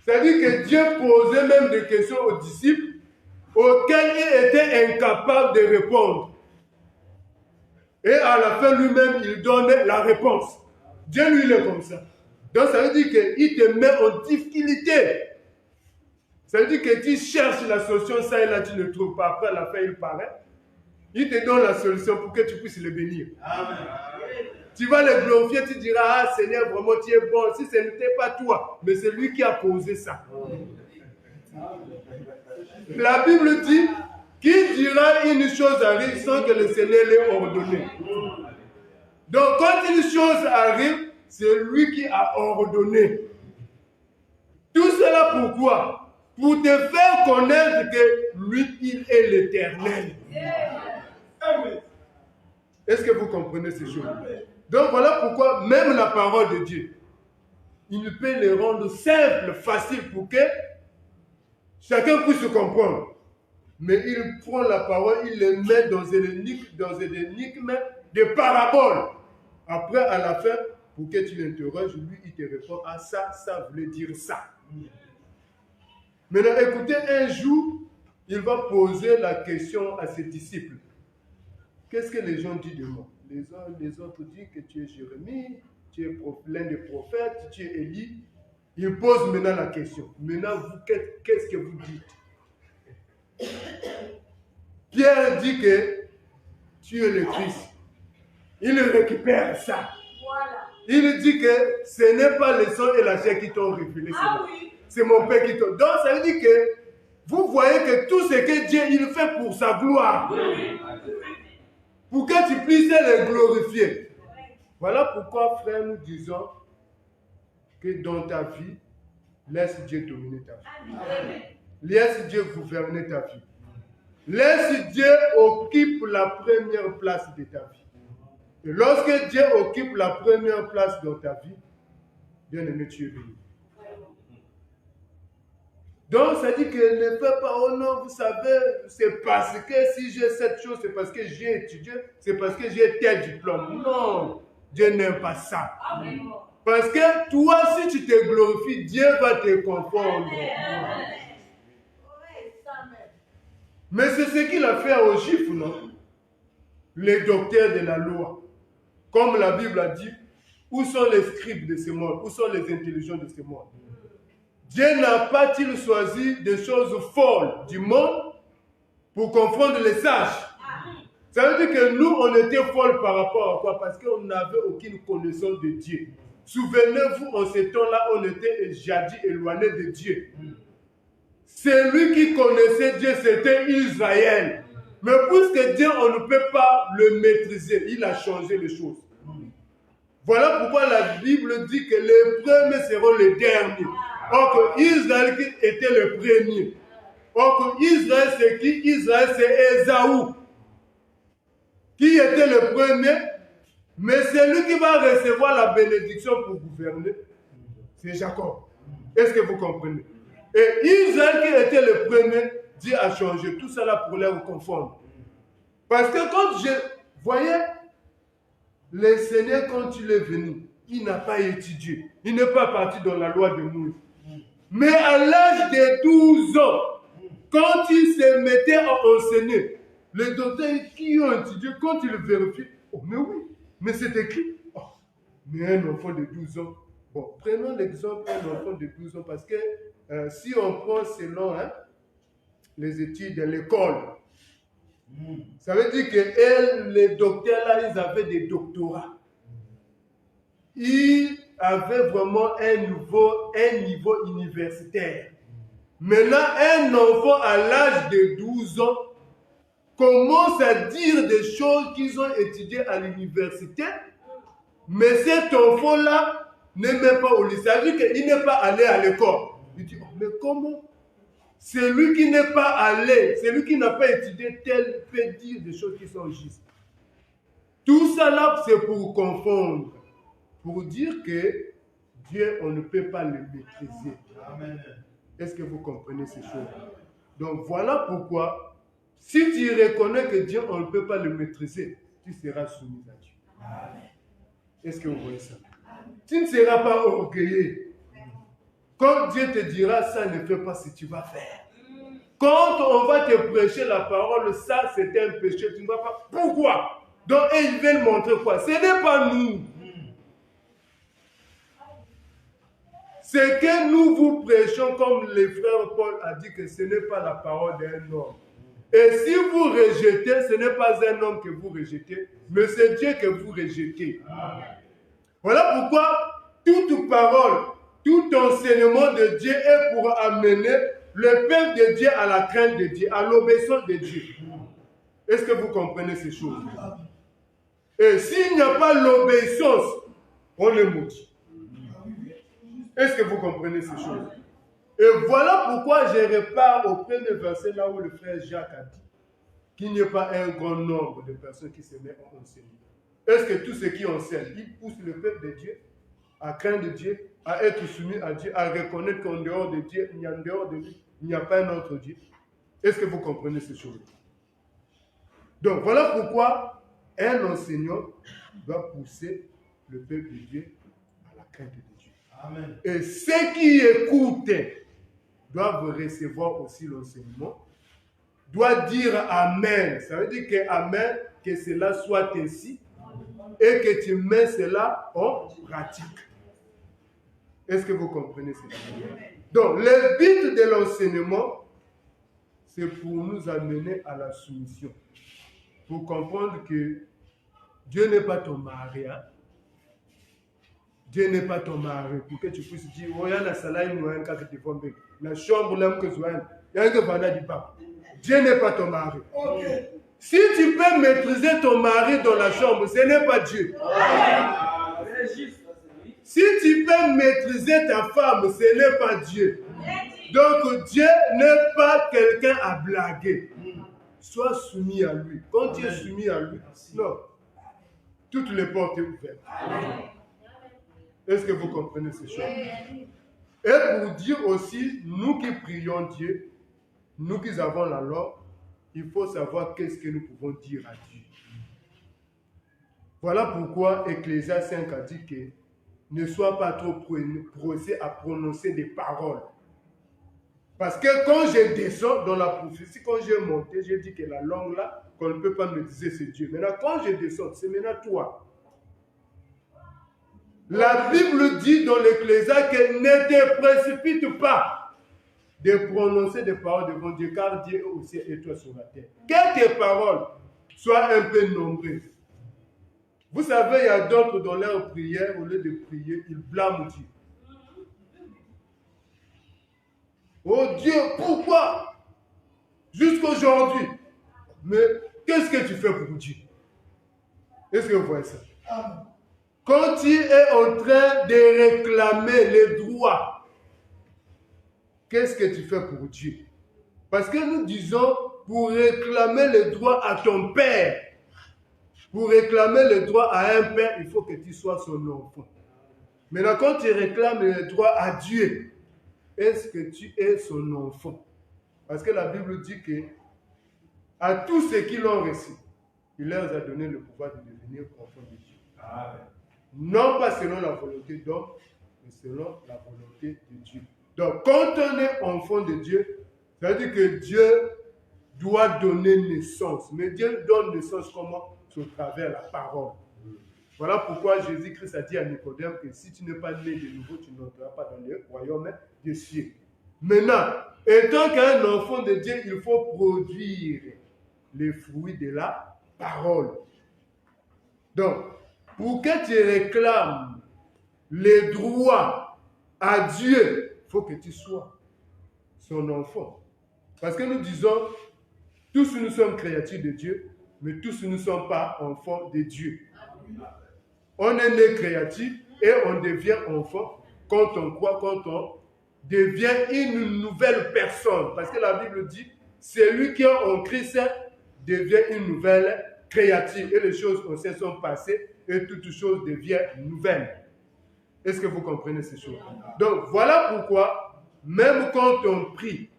c'est-à-dire que Dieu posait même des questions aux disciples auxquelles ils étaient incapables de répondre. Et à la fin, lui-même, il donnait la réponse. Dieu, lui, il est comme ça. Donc, ça veut dire qu'il te met en difficulté. Ça veut dire que tu cherches la solution, ça et là, tu ne trouves pas. Après, à la fin, il paraît. Il te donne la solution pour que tu puisses le bénir. Amen. Tu vas le glorifier, tu diras, ah Seigneur, vraiment, tu es bon. Si ce n'était pas toi, mais c'est lui qui a posé ça. La Bible dit, qui dira une chose arrive sans que le Seigneur l'ait ordonné. Donc, quand une chose arrive, c'est lui qui a ordonné. Tout cela pourquoi? Pour te faire connaître que lui, il est l'Éternel. Est-ce que vous comprenez ces choses? Donc voilà pourquoi même la parole de Dieu, il peut les rendre simples, faciles pour que chacun puisse comprendre. Mais il prend la parole, il les met dans une énigme, des paraboles. Après, à la fin, pour que tu l'interroges, lui, il te répond, ah ça voulait dire ça. Maintenant, écoutez, un jour, il va poser la question à ses disciples. Qu'est-ce que les gens disent de moi? Les uns, les autres disent que tu es Jérémie, tu es l'un des prophètes, tu es Élie. Il pose maintenant la question. Maintenant, vous, qu'est-ce que vous dites? Pierre dit que tu es le Christ. Il récupère ça. Voilà. Il dit que ce n'est pas le sang et la chair qui t'ont révélé. C'est mon Père qui t'ont. Donc ça veut dire que vous voyez que tout ce que Dieu il fait pour sa gloire. Pour que tu puisses le glorifier. Voilà pourquoi, frère, nous disons que dans ta vie, laisse Dieu dominer ta vie. Laisse Dieu gouverner ta vie. Laisse Dieu occuper la première place de ta vie. Et lorsque Dieu occupe la première place dans ta vie, bien-aimé, tu es béni. Donc, ça dit que ne fais pas, oh non, vous savez, c'est parce que si j'ai cette chose, c'est parce que j'ai étudié, c'est parce que j'ai tel diplôme. Non, Dieu n'aime pas ça. Amen. Parce que toi, si tu te glorifies, Dieu va te confondre. Mais c'est ce qu'il a fait aux Juifs, non? Les docteurs de la loi. Comme la Bible a dit, où sont les scribes de ce monde? Où sont les intelligents de ce monde? Dieu n'a pas-il choisi des choses folles du monde pour confondre les sages? Ça veut dire que nous, on était folles par rapport à quoi? Parce qu'on n'avait aucune connaissance de Dieu. Souvenez-vous, en ce temps-là, on était jadis éloignés de Dieu. Celui qui connaissait Dieu, c'était Israël. Mais puisque Dieu, on ne peut pas le maîtriser, il a changé les choses. Voilà pourquoi la Bible dit que les premiers seront les derniers. Or que Israël était le premier. Or que Israël, c'est qui? Israël, c'est Ésaü. Qui était le premier? Mais celui qui va recevoir la bénédiction pour gouverner, c'est Jacob. Est-ce que vous comprenez? Et Israël qui était le premier, Dieu a changé tout cela pour les confondre. Parce que quand je voyais le Seigneur, quand il est venu, il n'a pas étudié. Il n'est pas parti dans la loi de Moïse. Mais à l'âge de 12 ans, quand il se mettait à enseigner, les docteurs qui ont étudié, quand ils vérifient, oh mais oui, mais c'est écrit. Oh, mais un enfant de 12 ans. Bon, prenons l'exemple d'un enfant de 12 ans parce que si on prend selon les études de l'école, ça veut dire que les docteurs là, ils avaient des doctorats. Ils avaient vraiment un niveau universitaire. Maintenant, un enfant à l'âge de 12 ans commence à dire des choses qu'ils ont étudiées à l'université, mais cet enfant-là n'est même pas au lycée. Ça veut dire qu'il n'est pas allé à l'école. Il dit, oh, mais comment? Celui qui n'est pas allé, celui qui n'a pas étudié tel peut dire des choses qui sont justes. Tout ça là, c'est pour confondre. Pour dire que Dieu, on ne peut pas le maîtriser. Amen. Est-ce que vous comprenez ces choses? Donc voilà pourquoi, si tu reconnais que Dieu, on ne peut pas le maîtriser, tu seras soumis à Dieu. Amen. Est-ce que vous voyez ça? Tu ne seras pas orgueilleux. Quand Dieu te dira, ça ne fais pas ce que tu vas faire. Quand on va te prêcher la parole, ça c'est un péché, tu ne vas pas. Pourquoi? Donc ils veulent montrer quoi? Ce n'est pas nous. C'est que nous vous prêchons comme le frère Paul a dit que ce n'est pas la parole d'un homme. Et si vous rejetez, ce n'est pas un homme que vous rejetez, mais c'est Dieu que vous rejetez. Amen. Voilà pourquoi toute parole, tout enseignement de Dieu est pour amener le peuple de Dieu à la crainte de Dieu, à l'obéissance de Dieu. Est-ce que vous comprenez ces choses? Et s'il n'y a pas l'obéissance, on le maudit. Est-ce que vous comprenez ces choses? Et voilà pourquoi je repars au premier verset là où le frère Jacques a dit qu'il n'y a pas un grand nombre de personnes qui se mettent à enseigner. Est-ce que tous ceux qui enseignent, ils poussent le peuple de Dieu à craindre Dieu, à être soumis à Dieu, à reconnaître qu'en dehors de Dieu, il y a en dehors de lui, il n'y a pas un autre Dieu? Est-ce que vous comprenez ces choses? Donc voilà pourquoi un enseignant doit pousser le peuple de Dieu à la crainte de Dieu. Amen. Et ceux qui écoutent doivent recevoir aussi l'enseignement, doivent dire Amen. Ça veut dire que Amen, que cela soit ainsi. et que tu mets cela en pratique. Est-ce que vous comprenez cela? Donc, le but de l'enseignement, c'est pour nous amener à la soumission. Pour comprendre que Dieu n'est pas ton mari. Hein? Dieu n'est pas ton mari. Pour que tu puisses dire, oh, il y a un salaire, il y a un cas qui te font bien. La chambre, l'homme que tu as, il y a un que du pape. Dieu n'est pas ton mari. Okay. Si tu peux maîtriser ton mari dans la chambre, ce n'est pas Dieu. Si tu peux maîtriser ta femme, ce n'est pas Dieu. Donc Dieu n'est pas quelqu'un à blaguer. Sois soumis à lui. Quand tu es soumis à lui, non, toutes les portes sont ouvertes. Est-ce que vous comprenez ces choses? Et pour dire aussi, nous qui prions Dieu, nous qui avons la loi, il faut savoir qu'est-ce que nous pouvons dire à Dieu. Voilà pourquoi Ecclésiaste 5 a dit que ne sois pas trop pressé à prononcer des paroles. Parce que quand je descends dans la prophétie, quand j'ai monté, j'ai dit que la langue là, qu'on ne peut pas me dire c'est Dieu. Maintenant, quand je descends, c'est maintenant toi. La Bible dit dans l'Ecclésiaste que ne te précipite pas de prononcer des paroles devant Dieu, car Dieu est au ciel et toi sur la terre. Que tes paroles soient un peu nombreuses. Vous savez, il y a d'autres dans leur prière, au lieu de prier, ils blâment Dieu. Oh Dieu, pourquoi? Jusqu'aujourd'hui. Mais qu'est-ce que tu fais pour Dieu? Est-ce que vous voyez ça? Quand tu es en train de réclamer les droits, qu'est-ce que tu fais pour Dieu? Parce que nous disons, pour réclamer les droits à ton père, pour réclamer les droits à un père, il faut que tu sois son enfant. Maintenant, quand tu réclames les droits à Dieu, est-ce que tu es son enfant? Parce que la Bible dit que à tous ceux qui l'ont reçu, il leur a donné le pouvoir de devenir enfants de Dieu. Amen. Non pas selon la volonté d'homme, mais selon la volonté de Dieu. Donc, quand on est enfant de Dieu, ça veut dire que Dieu doit donner naissance. Mais Dieu donne naissance comment? Au travers la parole. Voilà pourquoi Jésus-Christ a dit à Nicodème que si tu n'es pas né de nouveau, tu n'entreras pas dans le royaume des cieux. Maintenant, étant qu'un enfant de Dieu, il faut produire les fruits de la parole. Donc, pour que tu réclames les droits à Dieu, il faut que tu sois son enfant. Parce que nous disons, tous nous sommes créatures de Dieu, mais tous nous ne sommes pas enfants de Dieu. On est né créatif et on devient enfant quand on croit, quand on devient une nouvelle personne. Parce que la Bible dit, celui qui est en Christ devient une nouvelle créature. Et les choses anciennes sont passées et toutes choses deviennent nouvelles. Est-ce que vous comprenez ces choses? Donc voilà pourquoi, même quand on prie,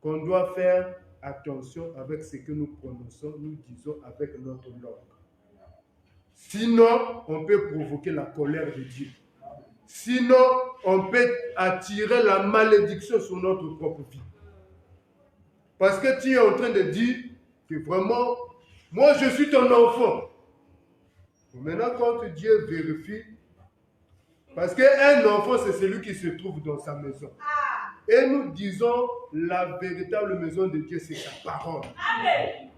qu'on doit faire attention avec ce que nous prononçons, nous disons avec notre langue. Sinon, on peut provoquer la colère de Dieu. Sinon, on peut attirer la malédiction sur notre propre vie. Parce que tu es en train de dire que vraiment, moi je suis ton enfant. Maintenant, quand Dieu vérifie, parce qu'un enfant, c'est celui qui se trouve dans sa maison. Et nous disons, la véritable maison de Dieu, c'est sa parole. Amen.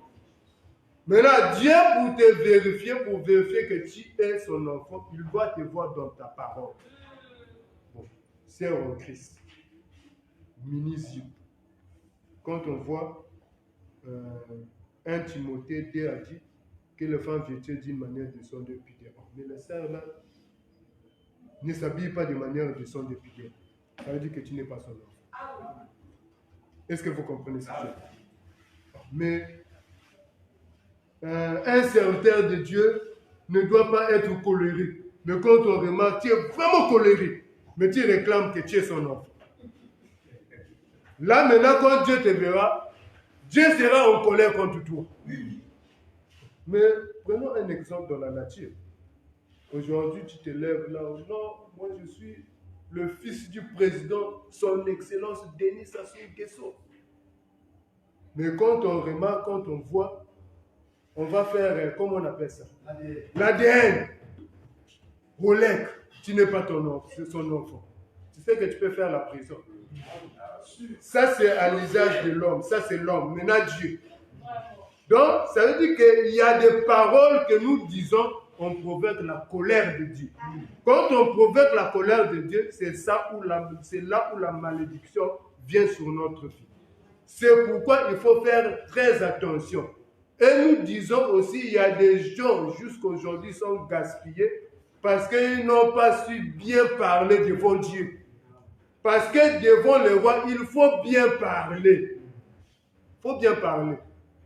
Maintenant, Dieu, pour vérifier que tu es son enfant, il doit te voir dans ta parole. Bon, c'est en Christ. Minuscule. Quand on voit 1 Timothée 2 a dit que les femmes vêtues d'une manière de son de pudeur. Mais les sœurs là ne s'habillent pas de manière de son de pudeur. Ça veut dire que tu n'es pas son enfant. Est-ce que vous comprenez ça? Mais un serviteur de Dieu ne doit pas être colérique. Mais quand on remarque, tu es vraiment colérique, mais tu réclames que tu es son enfant. Là maintenant, quand Dieu te verra, Dieu sera en colère contre toi. Mais prenons un exemple dans la nature. Aujourd'hui, tu te lèves là, non, moi je suis le fils du président, son excellence Denis Sassou Nguesso. Mais quand on remarque, quand on voit, on va faire, comment on appelle ça? L'ADN. Rolek, tu n'es pas son enfant. Tu sais que tu peux faire la prison. Ça, c'est à l'usage de l'homme. Ça, c'est l'homme. Maintenant, Dieu. Donc, ça veut dire qu'il y a des paroles que nous disons, on provoque la colère de Dieu. Quand on provoque la colère de Dieu, c'est là où la malédiction vient sur notre vie. C'est pourquoi il faut faire très attention. Et nous disons aussi, il y a des gens jusqu'à aujourd'hui sont gaspillés parce qu'ils n'ont pas su bien parler devant Dieu. Parce que devant le roi, il faut bien parler. Il faut bien parler.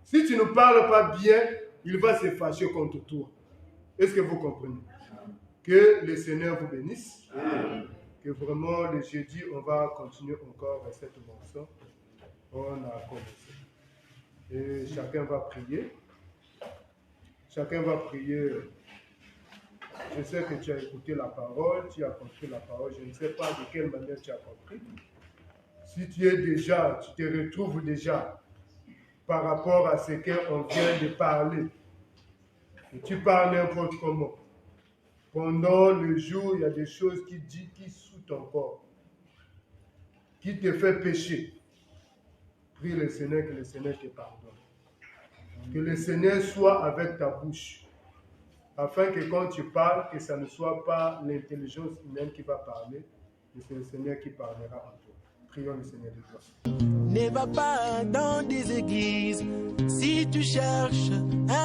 Si tu ne parles pas bien, il va se fâcher contre toi. Est-ce que vous comprenez? Que le Seigneur vous bénisse. Que vraiment, le jeudi, on va continuer encore cette morceau. On a commencé. Et chacun va prier. Chacun va prier. Je sais que tu as écouté la parole, tu as compris la parole. Je ne sais pas de quelle manière tu as compris. Si tu te retrouves déjà par rapport à ce qu'on vient de parler, et tu parles n'importe comment. Pendant le jour, il y a des choses qui sous ton corps, qui te fait pécher. Prie le Seigneur, que le Seigneur te pardonne. Que le Seigneur soit avec ta bouche, afin que quand tu parles, que ça ne soit pas l'intelligence humaine qui va parler, mais c'est le Seigneur qui parlera en toi. Prions le Seigneur de toi. Ne va pas dans des églises si tu cherches un